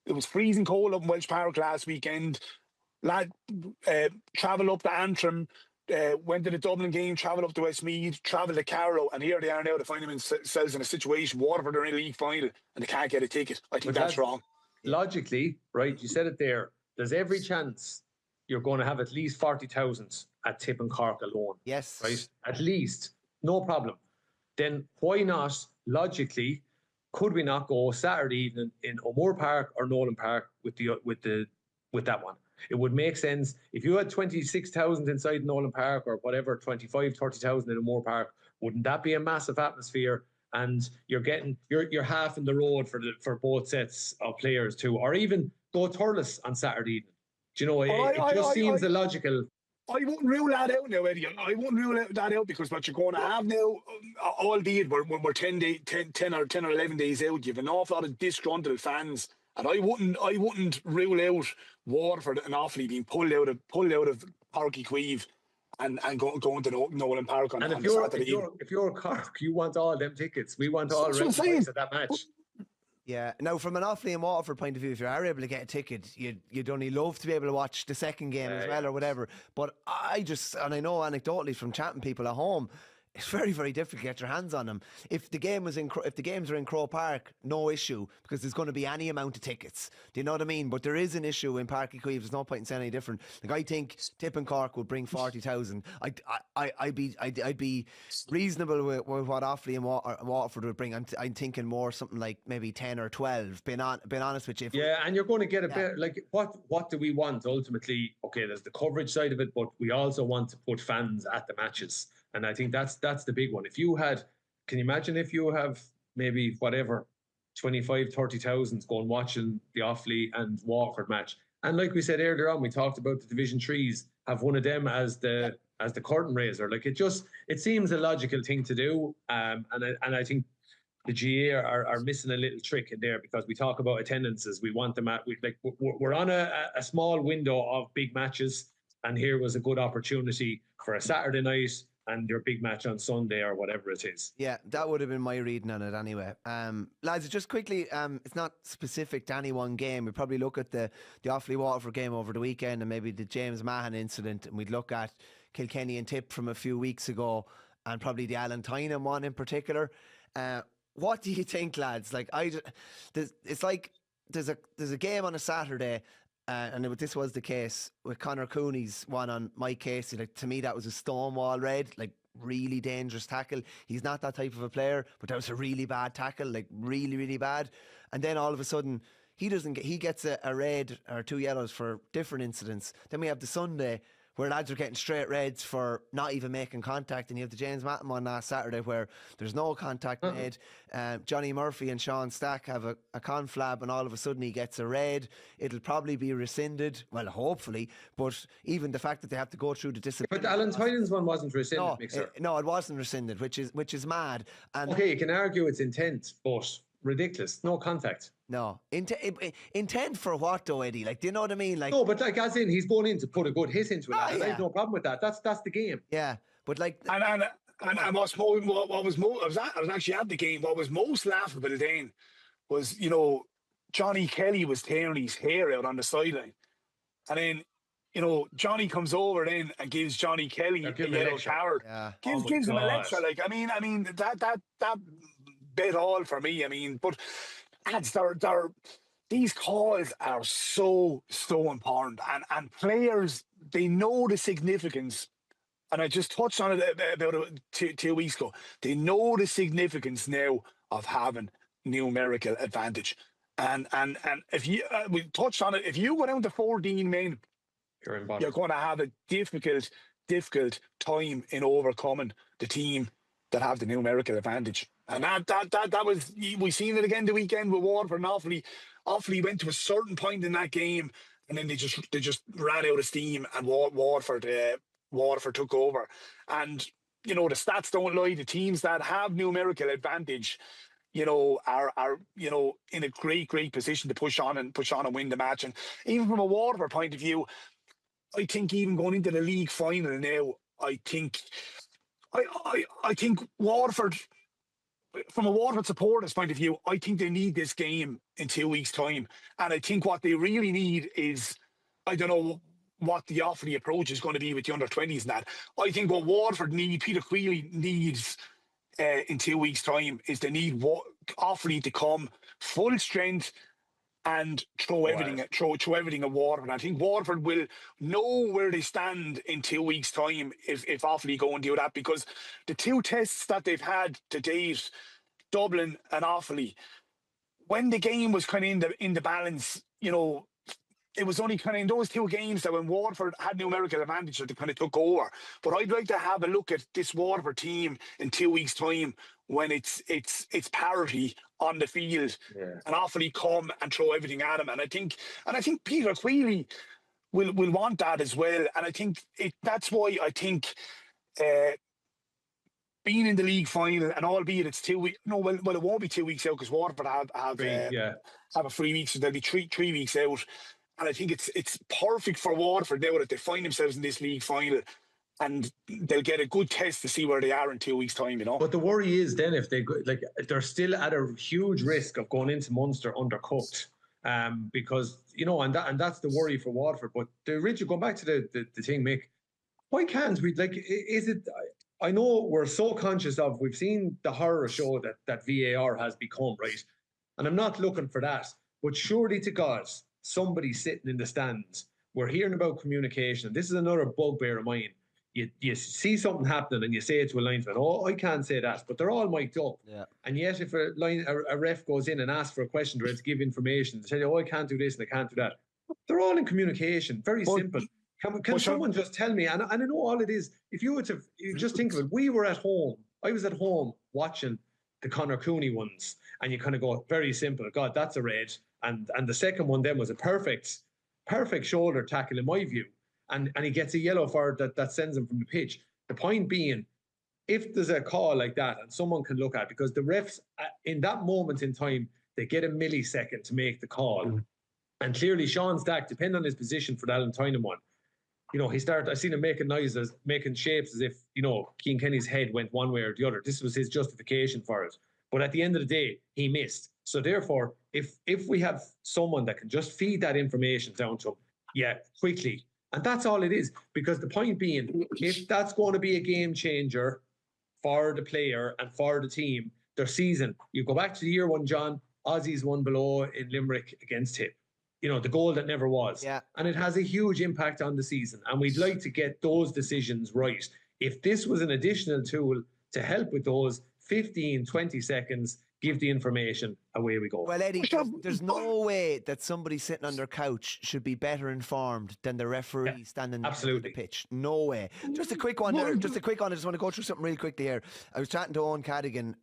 It was freezing cold up in Welsh Park last weekend. Lad travelled up to Antrim, went to the Dublin game, travelled up to Westmeath, travelled to Carlow, and here they are now to find themselves in a situation. Waterford are in a league final and they can't get a ticket. I think that's wrong. Logically, right? You said it there. There's every chance you're going to have at least 40,000 at Tip and Cork alone. Yes. Right? At least. No problem. Then why not, logically, could we not go Saturday evening in O'Moore Park or Nolan Park with that one? It would make sense. If you had 26,000 inside Nolan Park or whatever, 25, 30,000 in O'Moore Park, wouldn't that be a massive atmosphere? And you're half in the road for both sets of players too, or even go Thurles on Saturday evening. Do you know, it just seems illogical. I wouldn't rule that out now, Eddie. I wouldn't rule that out because what you're going to have now, albeit we're 10 or 11 days out, you have an awful lot of disgruntled fans, and I wouldn't rule out Waterford and Offaly being pulled out of Páirc Uí Chaoimh and going to Nolan Park on Saturday evening. If you're Cork, you want all them tickets. We want all the tickets at that match. Yeah. Now, from an Offaly and Waterford point of view, if you are able to get a ticket, you'd only love to be able to watch the second game as well or whatever. But I know anecdotally from chatting people at home, it's very, very difficult to get your hands on them. If the games are in Croke Park, no issue, because there's going to be any amount of tickets. Do you know what I mean? But there is an issue in Páirc Uí Chaoimh. There's no point in saying any different. Like, I think Tip and Cork would bring 40,000. I'd be reasonable with what Offaly and Waterford would bring. I'm thinking more something like maybe 10 or 12. Being honest with you. Yeah, and you're going to get a bit like what do we want ultimately? Okay, there's the coverage side of it, but we also want to put fans at the matches. And I think that's the big one. Can you imagine if you have maybe 25, 30,000 going watching the Offaly and Waterford match? And like we said earlier on, we talked about the Division 3s, have one of them as the curtain raiser. Like it seems a logical thing to do. And I think the GA are missing a little trick in there, because we talk about attendances. We want them at, we're on a small window of big matches, and here was a good opportunity for a Saturday night and your big match on Sunday or whatever it is. Yeah, that would have been my reading on it anyway. Lads, just quickly, it's not specific to any one game. We'd probably look at the Offaly Waterford game over the weekend, and maybe the James Mahan incident, and we'd look at Kilkenny and Tip from a few weeks ago, and probably the Alan Tynan one in particular. What do you think, lads? Like, it's like there's a game on a Saturday, and this was the case with Conor Cooney's one on Mike Casey. Like, to me, that was a stonewall red, like really dangerous tackle. He's not that type of a player, but that was a really bad tackle, like really, really bad. And then all of a sudden, he gets a red or 2 yellows for different incidents. Then we have the Sunday where lads are getting straight reds for not even making contact, and you have the James Mahan one last Saturday where there's no contact made. Johnny Murphy and Sean Stack have a conflab, and all of a sudden he gets a red. It'll probably be rescinded, well, hopefully, but even the fact that they have to go through the discipline. But Alan Tynan's one wasn't rescinded, no, it wasn't rescinded, which is mad. And okay, you can argue it's intent, but ridiculous. No contact. No. Intent for what though, Eddie? Like, do you know what I mean? Like, no, but like, as in, he's going in to put a good hit into it. I have no problem with that. That's the game. Yeah, but like, and what's more, what was more, I was actually at the game. What was most laughable then was, you know, Johnny Kelly was tearing his hair out on the sideline, and then, you know, Johnny comes over then and gives Johnny Kelly a yellow card. Yeah. Gives him a lecture. Like, I mean that bit all for me. I mean, but lads, these calls are so important, and players, they know the significance. And I just touched on it about 2 weeks ago. They know the significance now of having numerical advantage. And if you we touched on it, if you go down to 14 men, you're going to have a difficult time in overcoming the team that have the numerical advantage. And that was, we seen it again the weekend with Waterford and Offaly. Offaly went to a certain point in that game, and then they just ran out of steam, and Waterford took over. And, you know, the stats don't lie. The teams that have numerical advantage, you know, are you know, in a great position to push on and win the match. And even from a Waterford point of view, I think even going into the league final now, I think Waterford, from a Waterford supporters point of view, I think they need this game in 2 weeks' time. And I think what they really need is, I don't know what the Offaly approach is going to be with the under-20s and that. I think what Waterford need, Peter Queally needs in 2 weeks' time, is they need Offaly to come full strength and throw everything at Waterford. I think Waterford will know where they stand in 2 weeks' time if Offaly go and do that, because the two tests that they've had to date, Dublin and Offaly, when the game was kind of in the balance, you know, it was only kind of in those two games that when Waterford had numerical advantage that they kind of took over. But I'd like to have a look at this Waterford team in 2 weeks' time when it's parity on the field, and Offaly come and throw everything at him. And I think Peter Queally will want that as well. And I think that's why I think being in the league final, and albeit it's 2 weeks, it won't be 2 weeks out because Waterford have a 3 weeks, so they'll be three weeks out. And I think it's perfect for Waterford now that they find themselves in this league final, and they'll get a good test to see where they are in 2 weeks' time, you know. But the worry is then if they're still at a huge risk of going into Munster undercooked, because, you know, and that's the worry for Waterford. But going back to the thing, Mick, why can't we, like, is it? I know we're so conscious of, we've seen the horror show that VAR has become, right? And I'm not looking for that, but surely to God, somebody sitting in the stands, we're hearing about communication. This is another bugbear of mine. You see something happening and you say it to a linesman, oh, I can't say that, but they're all mic'd up. Yeah. And yet if a ref goes in and asks for a question to give information, they tell you, oh, I can't do this and I can't do that. They're all in communication, very simple. Can someone just tell me? And I know all it is. If you were to just think of it, we were at home. I was at home watching the Conor Cooney ones, and you kind of go, very simple. God, that's a red. And the second one then was a perfect shoulder tackle in my view. And he gets a yellow for it that sends him from the pitch. The point being, if there's a call like that and someone can look at it, because the refs in that moment in time, they get a millisecond to make the call. And clearly Sean Stack, depending on his position for the Allentown one, I seen him making noises, making shapes as if, Cian Kenny's head went one way or the other. This was his justification for it. But at the end of the day, he missed. So therefore, if we have someone that can just feed that information down to him, quickly. And that's all it is. Because the point being, if that's going to be a game changer for the player and for the team, their season, you go back to the year one, John, Aussies won below in Limerick against Hip. The goal that never was. Yeah. And it has a huge impact on the season. And we'd like to get those decisions right. If this was an additional tool to help with those 15, 20 seconds, give the information, away we go. Well, Eddie, there's no way that somebody sitting on their couch should be better informed than the referee standing on the pitch. No way. Just a quick one there. I just want to go through something really quickly here. I was chatting to Owen Cadigan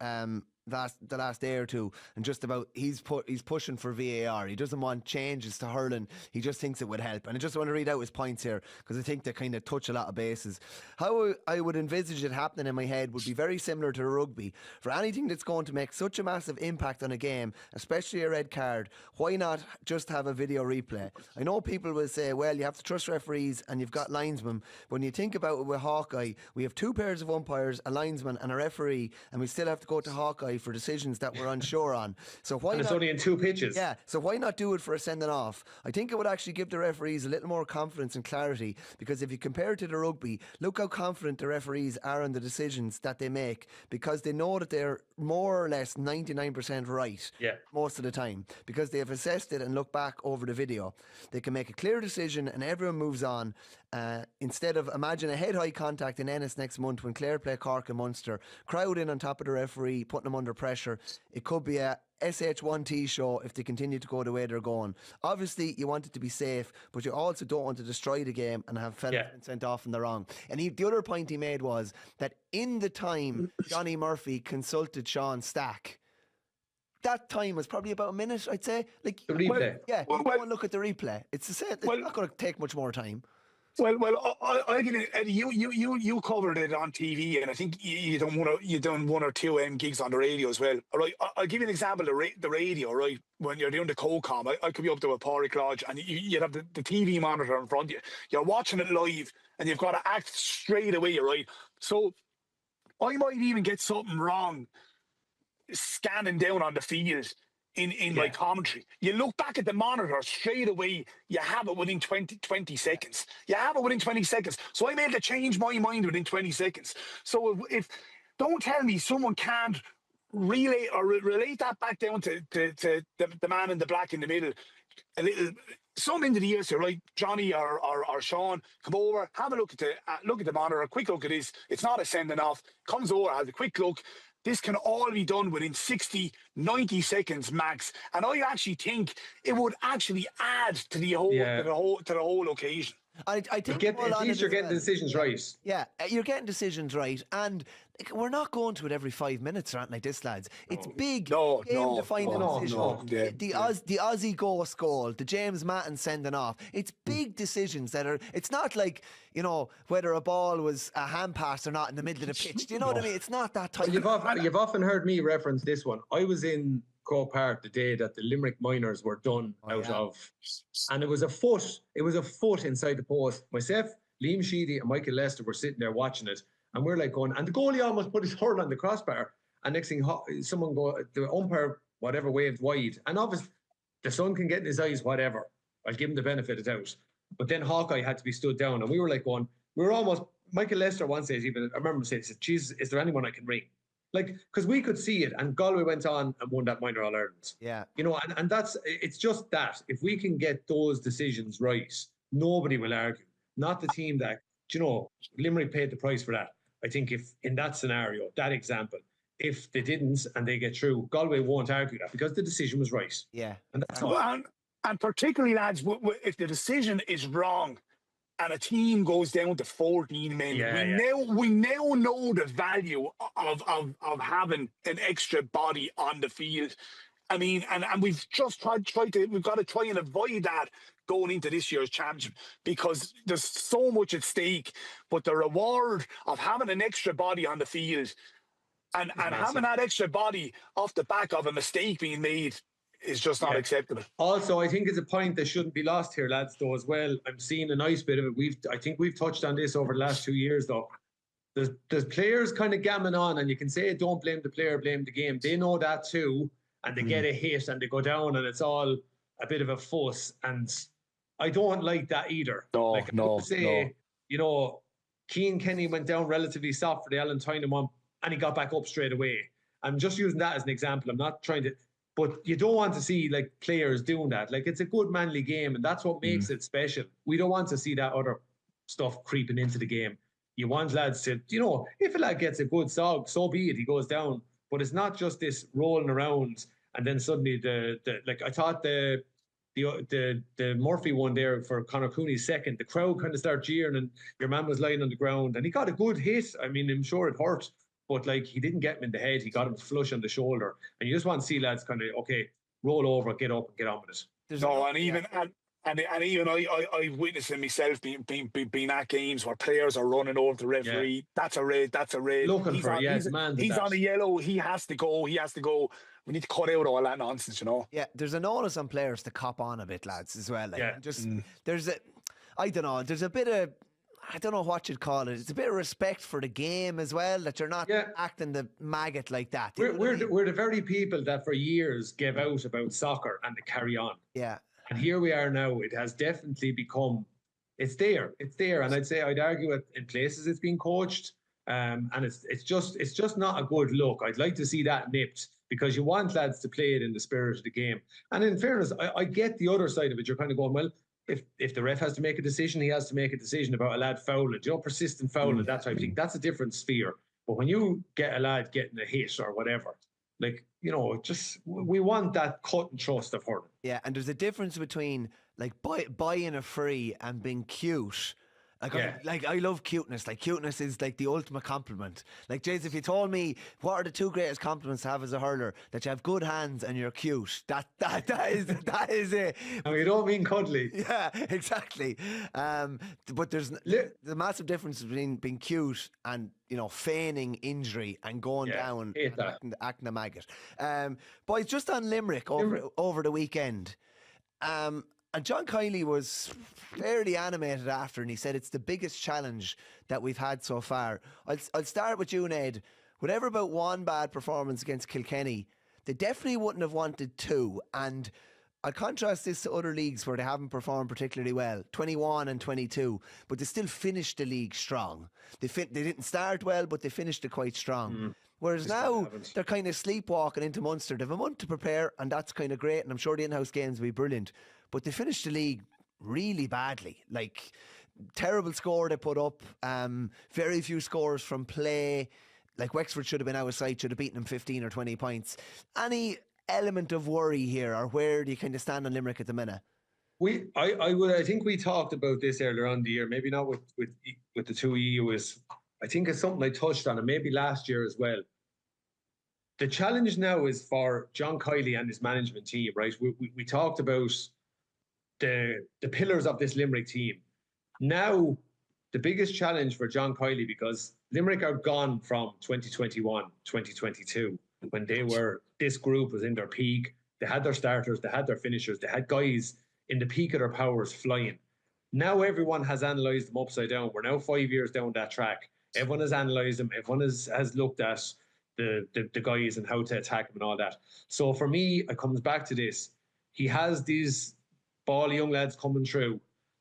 the last day or two, and just about he's pushing for VAR. He doesn't want changes to hurling. He just thinks it would help. And I just want to read out his points here, because I think they kind of touch a lot of bases. How I would envisage it happening in my head would be very similar to the rugby. For anything that's going to make such a massive impact on a game, especially a red card, why not just have a video replay? I know people will say, well, you have to trust referees and you've got linesmen. When you think about it with Hawkeye, we have two pairs of umpires, a linesman and a referee, and we still have to go to Hawkeye for decisions that we're unsure on. So why and it's not, only in 2 pitches. Yeah, so why not do it for a sending off? I think it would actually give the referees a little more confidence and clarity, because if you compare it to the rugby, look how confident the referees are on the decisions that they make, because they know that they're more or less 99% right most of the time, because they have assessed it and looked back over the video. They can make a clear decision and everyone moves on. Instead of, imagine a head-high contact in Ennis next month when Clare play Cork and Munster, crowd in on top of the referee, putting them under pressure. It could be a SH1T show if they continue to go the way they're going. Obviously, you want it to be safe, but you also don't want to destroy the game and have fellas sent off in the wrong. And the other point he made was that in the time Johnny Murphy consulted Sean Stack, that time was probably about a minute, I'd say. Like the replay. Go and look at the replay. It's the same. It's not going to take much more time. Well, I get it, Eddie. You covered it on TV, and I think you done one or two gigs on the radio as well. All right, I'll give you an example. The radio, right? When you're doing the co-com, I could be up to a Porrick Lodge, and you'd have the TV monitor in front of you. You're watching it live, and you've got to act straight away, right? So I might even get something wrong scanning down on the field. In my commentary, you look back at the monitor straight away, you have it within 20 seconds. You have it within 20 seconds. So I'm able to change my mind within 20 seconds. So if don't tell me someone can't relate that back down to the man in the black in the middle, a little some into the ears here, right? Johnny or Sean, come over, have a look at the monitor, a quick look at this. It's not a sending off. Comes over, has a quick look. This can all be done within 60, 90 seconds max. And I actually think it would actually add to the whole occasion. I think at least you're getting the decisions right. Yeah, you're getting decisions right. And we're not going to it every 5 minutes or anything like this, lads. It's big game-defining decisions. The Aussie ghost goal, the James Matten sending off. It's big decisions that are... It's not like, whether a ball was a hand pass or not in the middle of the pitch. Do you know what I mean? It's not that type. You've often heard me reference this one. I was in Croke Park the day that the Limerick minors were done and it was a foot inside the post. Myself, Liam Sheedy and Michael Lester were sitting there watching it, and we're like going, and the goalie almost put his hurl on the crossbar, and next thing the umpire whatever waved wide, and obviously the sun can get in his eyes, whatever, I'll give him the benefit of the doubt, but then Hawkeye had to be stood down, and we were like going, Michael Lester once says, even I remember saying, Jesus, is there anyone I can ring? Like, because we could see it, and Galway went on and won that minor All-Ireland. Yeah. And it's just that. If we can get those decisions right, nobody will argue. Not the team that, Limerick paid the price for that. I think if in that scenario, that example, if they didn't and they get through, Galway won't argue that because the decision was right. Yeah. And that's all. And particularly, lads, if the decision is wrong, and a team goes down to 14 men. We now know the value of having an extra body on the field. I mean, and we've just we've got to try and avoid that going into this year's championship because there's so much at stake. But the reward of having an extra body on the field and having that extra body off the back of a mistake being made is just not acceptable. Also, I think it's a point that shouldn't be lost here, lads, though, as well. I'm seeing a nice bit of it. I think we've touched on this over the last 2 years, though. There's players kind of gamming on, and you can say, don't blame the player, blame the game. They know that too, and they get a hit, and they go down, and it's all a bit of a fuss. And I don't like that either. You know, Cian Kenny went down relatively soft for the Alan Tynan one, and he got back up straight away. I'm just using that as an example. I'm not trying to... But you don't want to see like players doing that. Like, it's a good manly game, and that's what makes it special. We don't want to see that other stuff creeping into the game. You want lads to, you know, if a lad gets a good sog, so be it, he goes down. But it's not just this rolling around and then suddenly like I thought the Murphy one there for Conor Cooney's second, the crowd kind of start jeering and your man was lying on the ground and he got a good hit. I mean, I'm sure it hurt, but like he didn't get him in the head. He got him flush on the shoulder. And you just want to see lads kind of, okay, roll over, get up and get on with it. And even I've witnessed it myself being at games where players are running over the referee. Yeah. That's a red. Looking he's for on, he's on a yellow. He has to go. We need to cut out all that nonsense, you know. Yeah, there's an onus on players to cop on a bit, lads, as well. Like, there's I don't know. There's a bit of, I don't know what you'd call it. It's a bit of respect for the game as well, that you're not acting the maggot like that. We're the very people that for years gave out about soccer and to carry on. Yeah. And here we are now. It has definitely become, it's there. And I'd argue it in places it's being coached. And it's just not a good look. I'd like to see that nipped because you want lads to play it in the spirit of the game. And in fairness, I get the other side of it. You're kind of going, well, if the ref has to make a decision, he has to make a decision about a lad fouling, persistent fouling, that type of thing. That's a different sphere. But when you get a lad getting a hit or whatever, like, you know, just we want that cut and trust of hurling. Yeah, and there's a difference between like buying a free and being cute. I love cuteness. Like, cuteness is like the ultimate compliment. Like, James, if you told me what are the two greatest compliments to have as a hurler, that you have good hands and you're cute, that is it. No, you don't mean cuddly. Yeah, exactly. But there's the massive difference between being cute and, you know, feigning injury and going down and acting a maggot. Boys, just on Limerick over the weekend. And John Kiley was fairly animated after, and he said it's the biggest challenge that we've had so far. I'll start with you, Ned. Whatever about one bad performance against Kilkenny, they definitely wouldn't have wanted two. And I contrast this to other leagues where they haven't performed particularly well, 21 and 22, but they still finished the league strong. They didn't start well, but they finished it quite strong. Whereas now they're kind of sleepwalking into Munster. They have a month to prepare, and that's kind of great. And I'm sure the in-house games will be brilliant. But they finished the league really badly. Like, terrible score they put up. Very few scores from play. Like, Wexford should have been out of sight, should have beaten them 15 or 20 points. Any element of worry here, or where do you kind of stand on Limerick at the minute? I think we talked about this earlier on the year. Maybe not with the two EUs. I think it's something I touched on, and maybe last year as well. The challenge now is for John Kiley and his management team, right? We talked about the pillars of this Limerick team. Now, the biggest challenge for John Kiley, because Limerick are gone from 2021, 2022, when this group was in their peak. They had their starters, they had their finishers, they had guys in the peak of their powers flying. Now everyone has analysed them upside down. We're now 5 years down that track. Everyone has analysed them. Everyone has looked at the guys and how to attack them and all that. So for me, it comes back to this. He has these ball young lads coming through.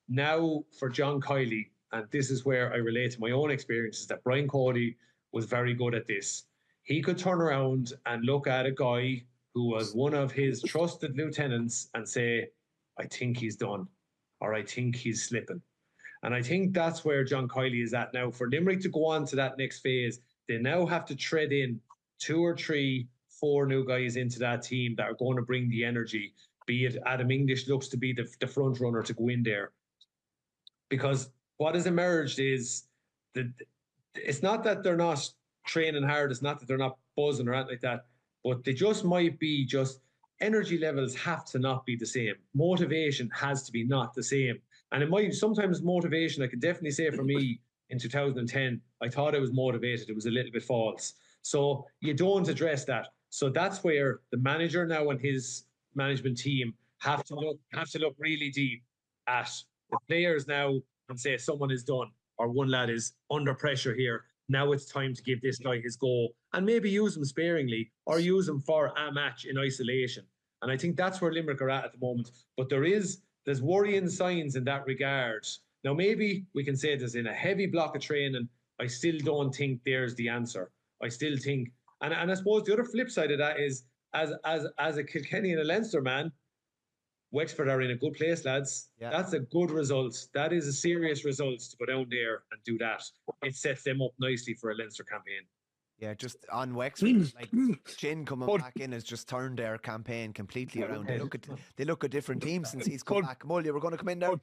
Now for John Kiley, and this is where I relate to my own experiences, that Brian Cody was very good at this. He could turn around and look at a guy who was one of his trusted lieutenants and say, I think he's done, or I think he's slipping. And I think that's where John Kiley is at now. For Limerick to go on to that next phase, they now have to tread in 2 or 3, 4 new guys into that team that are going to bring the energy, be it Adam English looks to be the front runner to go in there. Because what has emerged is that it's not that they're not training hard, it's not that they're not buzzing or anything like that, but they just might be just energy levels have to not be the same. Motivation has to be not the same. And it might sometimes motivation, I can definitely say for me in 2010, I thought I was motivated. It was a little bit false. So you don't address that. So that's where the manager now and his management team have to look really deep at the players now and say someone is done or one lad is under pressure here. Now it's time to give this guy his go and maybe use him sparingly or use him for a match in isolation. And I think that's where Limerick are at the moment. But there's worrying signs in that regard. Now, maybe we can say there's in a heavy block of training. I still don't think there's the answer. I still think, and I suppose the other flip side of that is, as a Kilkenny and a Leinster man, Wexford are in a good place, lads. Yeah. That's a good result. That is a serious result to go down there and do that. It sets them up nicely for a Leinster campaign. Yeah, just on Wexford, like Chin coming back in has just turned their campaign completely around. They look at different teams since he's come back. Molly, we're going to come in now.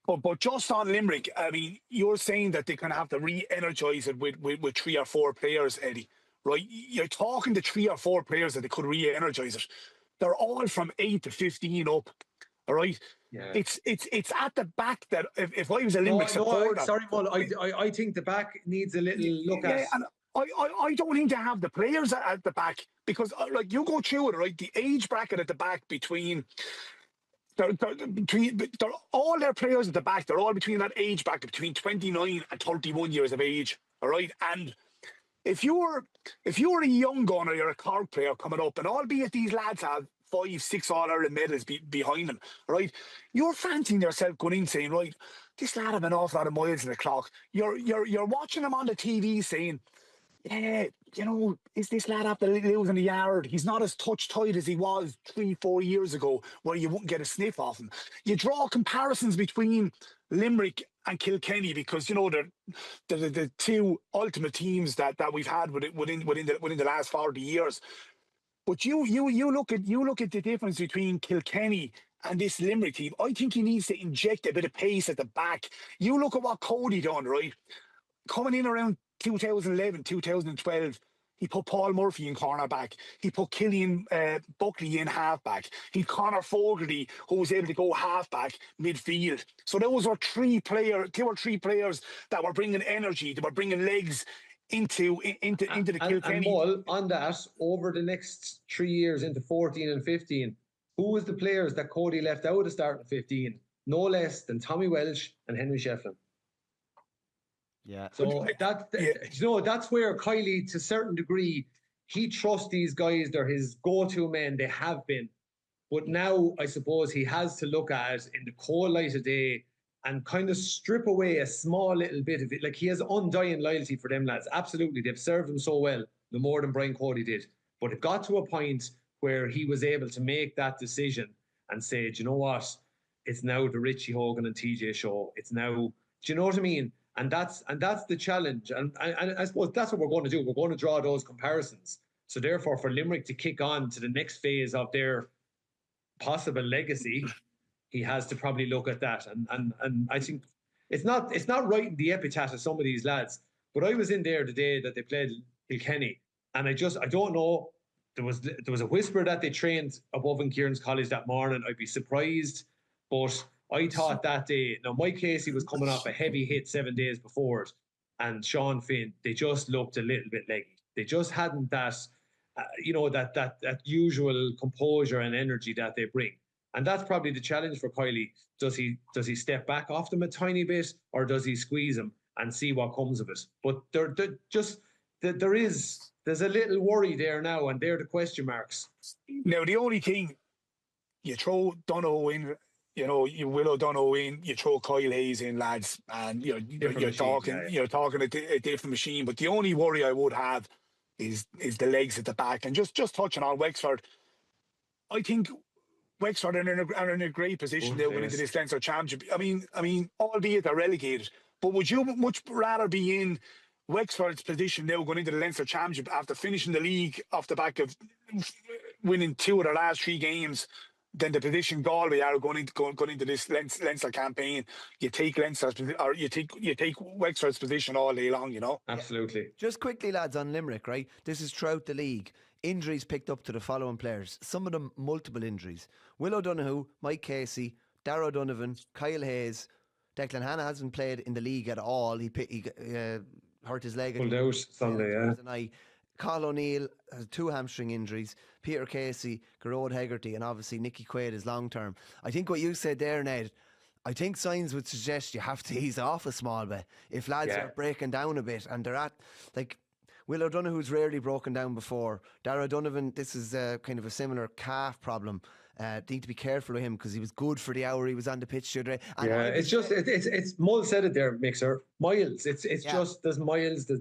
But just on Limerick, I mean, you're saying that they're going to have to re-energise it with 3 or 4 players, Eddie, right? You're talking to 3 or 4 players that they could re-energise it. They're all from 8 to 15 up. All right, yeah. It's at the back that if I was a Limerick supporter, sorry, Paul, I think the back needs a little look at. And I don't think they have the players at the back because like you go through it, right? The age bracket at the back between all their players at the back, they're all between that age bracket between 29 and 31 years of age. All right, and if you're a young gun or you're a Cork player coming up, and albeit these lads have 5, 6 All-Ireland medals behind them, right? You're fancying yourself going in saying, right, this lad have an awful lot of miles in the clock. You're watching him on the TV saying, yeah, you know, is this lad after losing the yard? He's not as touch-tight as he was 3, 4 years ago where you wouldn't get a sniff off him. You draw comparisons between Limerick and Kilkenny because, you know, they're the 2 ultimate teams that we've had within the last 40 years. But you look at the difference between Kilkenny and this Limerick team. I think he needs to inject a bit of pace at the back. You look at what Cody done, right? Coming in around 2011, 2012, he put Paul Murphy in cornerback. He put Killian Buckley in halfback. He Conor Fogarty, who was able to go halfback midfield. So those were 2 or 3 players that were bringing energy. They were bringing legs into the Kilkenny. And on that, over the next 3 years into 14 and 15, who was the players that Cody left out of starting 15? No less than Tommy Welsh and Henry Shefflin. Yeah. So that's where Kiley, to a certain degree, he trusts these guys. They're his go-to men. They have been. But now, I suppose he has to look at it in the cold light of day and kind of strip away a small little bit of it. Like, he has undying loyalty for them lads. Absolutely. They've served him so well, no more than Brian Cody did. But it got to a point where he was able to make that decision and say, do you know what? It's now the Richie Hogan and TJ show. It's now, do you know what I mean? And that's the challenge. And I suppose that's what we're going to do. We're going to draw those comparisons. So therefore, for Limerick to kick on to the next phase of their possible legacy, he has to probably look at that. And I think it's not writing the epitaph of some of these lads. But I was in there the day that they played Kilkenny, and I don't know. There was a whisper that they trained above in Kieran's College that morning. I'd be surprised, but I thought that day. Now, Mike Casey was coming off a heavy hit 7 days before it, and Sean Finn. They just looked a little bit leggy. They just hadn't that, that usual composure and energy that they bring. And that's probably the challenge for Kiley. Does he step back off them a tiny bit, or does he squeeze them and see what comes of it? But there's a little worry there now, and they're the question marks. Now, the only thing, you throw Donoghue in, you will O'Donoghue in, you throw Kyle Hayes in, lads, and you're talking a different machine. But the only worry I would have is the legs at the back. And just touching on Wexford, I think Wexford are in a great position now going into this Leinster Championship. I mean, albeit they're relegated, but would you much rather be in Wexford's position now going into the Leinster Championship after finishing the league off the back of winning 2 of their last 3 games than the position Galway are going into this Leinster campaign? You take Leinster's, or you take Wexford's position all day long, Absolutely. Just quickly, lads, on Limerick, right? This is throughout the league. injuries picked up to the following players. Some of them multiple injuries. Will O'Donoghue, Mike Casey, Darragh O'Donovan, Kyle Hayes. Declan Hanna hasn't played in the league at all. He hurt his leg. Pulled out Sunday, yeah. Carl O'Neill has 2 hamstring injuries. Peter Casey, Garrod Hegarty, and obviously Nicky Quaid is long term. I think what you said there, Ned, I think signs would suggest you have to ease off a small bit. If lads are breaking down a bit and they're at, like, Will O'Donoghue's rarely broken down before. Darragh O'Donovan, this is kind of a similar calf problem. Need to be careful with him because he was good for the hour he was on the pitch the other day. And it's Mull said it there, Mixer. Miles. It's just there's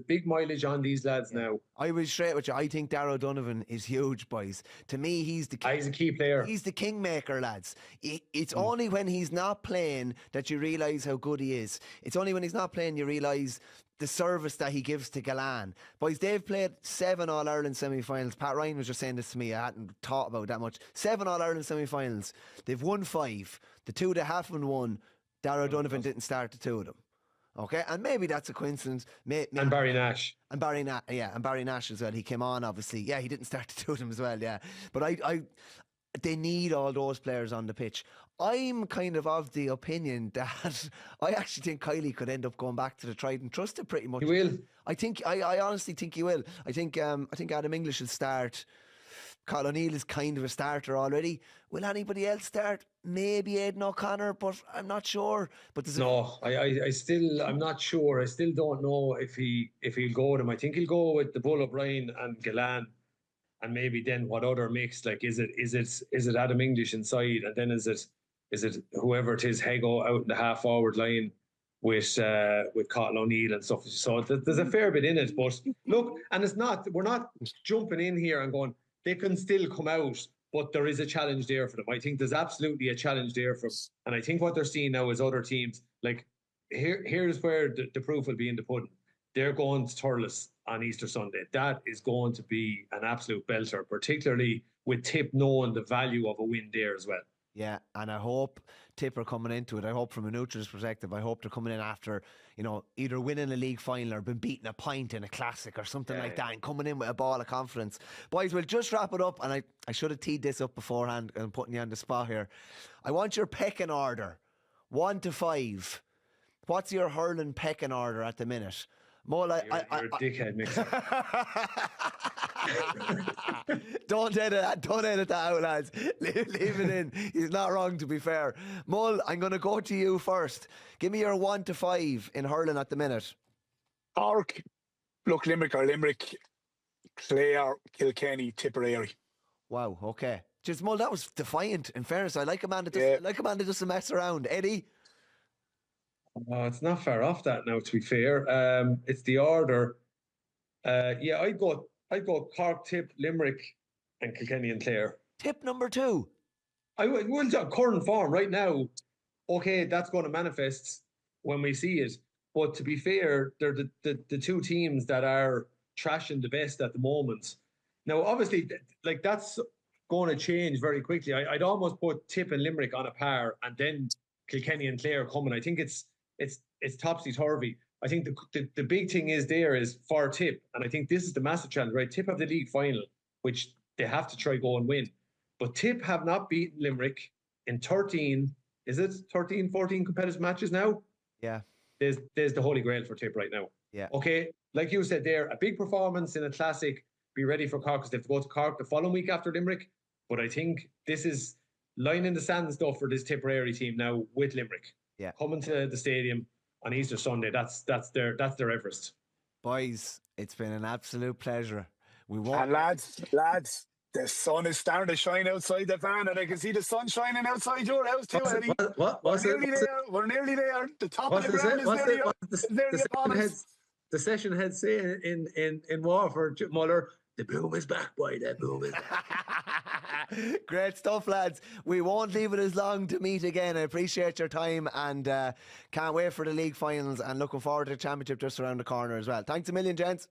big mileage on these lads now. I was straight with you. I think Darragh O'Donovan is huge, boys. To me, he's the he's a key player. He's the kingmaker, lads. It's only when he's not playing that you realise how good he is. It's only when he's not playing you realise the service that he gives to Galan. Boys, they've played 7 All-Ireland semi-finals. Pat Ryan was just saying this to me. I hadn't thought about that much. 7 All-Ireland semi-finals. They've won 5. The 2 they haven't won, Darragh O'Donovan didn't start the 2 of them. Okay, and maybe that's a coincidence. And Barry Nash. And Barry Nash as well. He came on, obviously. Yeah, he didn't start the 2 of them as well, yeah. But they need all those players on the pitch. I'm kind of the opinion that I actually think Kylie could end up going back to the tried and trusted pretty much. He will. I honestly think he will. I think Adam English will start. Carl O'Neill is kind of a starter already. Will anybody else start? Maybe Aidan O'Connor, but I'm not sure. But I'm not sure. I still don't know if he'll go with him. I think he'll go with the Bull O'Brien and Galan. And maybe then what other mix, like is it Adam English inside, and then is it whoever it is, Hego out in the half forward line with Cotton O'Neill and stuff. So there's a fair bit in it. But look, and we're not jumping in here and going, they can still come out, but there is a challenge there for them. I think there's absolutely a challenge there for them. And I think what they're seeing now is other teams, like here's where the proof will be in the pudding. They're going to Thurles on Easter Sunday. That is going to be an absolute belter, particularly with Tip knowing the value of a win there as well. Yeah, and I hope Tip are coming into it. I hope from a neutral's perspective, I hope they're coming in after, either winning a league final or been beating a pint in a classic or something like that, and coming in with a ball of confidence. Boys, we'll just wrap it up, and I should have teed this up beforehand and putting you on the spot here. I want your pecking order, 1 to 5. What's your hurling pecking order at the minute? Mull, you're a dickhead, Mixer. Don't edit that out, lads. Leave it in. He's not wrong, to be fair. Mull, I'm going to go to you first. Give me your 1 to 5 in hurling at the minute. Cork, Limerick, Clare, Kilkenny, Tipperary. Wow, okay. Just Mull, that was defiant. In fairness, I like a man that doesn't mess around. Eddie? It's not far off that now, to be fair. It's the order. I'd go Cork, Tip, Limerick, and Kilkenny and Clare. Tip number 2. Current form right now. Okay, that's going to manifest when we see it. But to be fair, they're the 2 teams that are trashing the best at the moment. Now, obviously, like that's going to change very quickly. I'd almost put Tip and Limerick on a par, and then Kilkenny and Clare coming. I think it's topsy-turvy. I think the big thing is for Tip, and I think this is the massive challenge, right? Tip have the league final, which they have to try go and win. But Tip have not beaten Limerick in 13 competitive matches now? Yeah. There's the holy grail for Tip right now. Yeah. Okay, like you said there, a big performance in a classic, be ready for Cork, because they have to go to Cork the following week after Limerick. But I think this is line in the sand stuff for this Tipperary team now with Limerick. Yeah. Coming to the stadium on Easter Sunday, that's their Everest. Boys, it's been an absolute pleasure. And lads, the sun is starting to shine outside the van, and I can see the sun shining outside your house too, Eddie. We're nearly there. The top of the ground is nearly upon us. The session head say in Waterford, Muller, the boom is back, boy. The boom is back. Great stuff, lads. We won't leave it as long to meet again. I appreciate your time, and can't wait for the league finals, and looking forward to the championship just around the corner as well. Thanks a million, gents.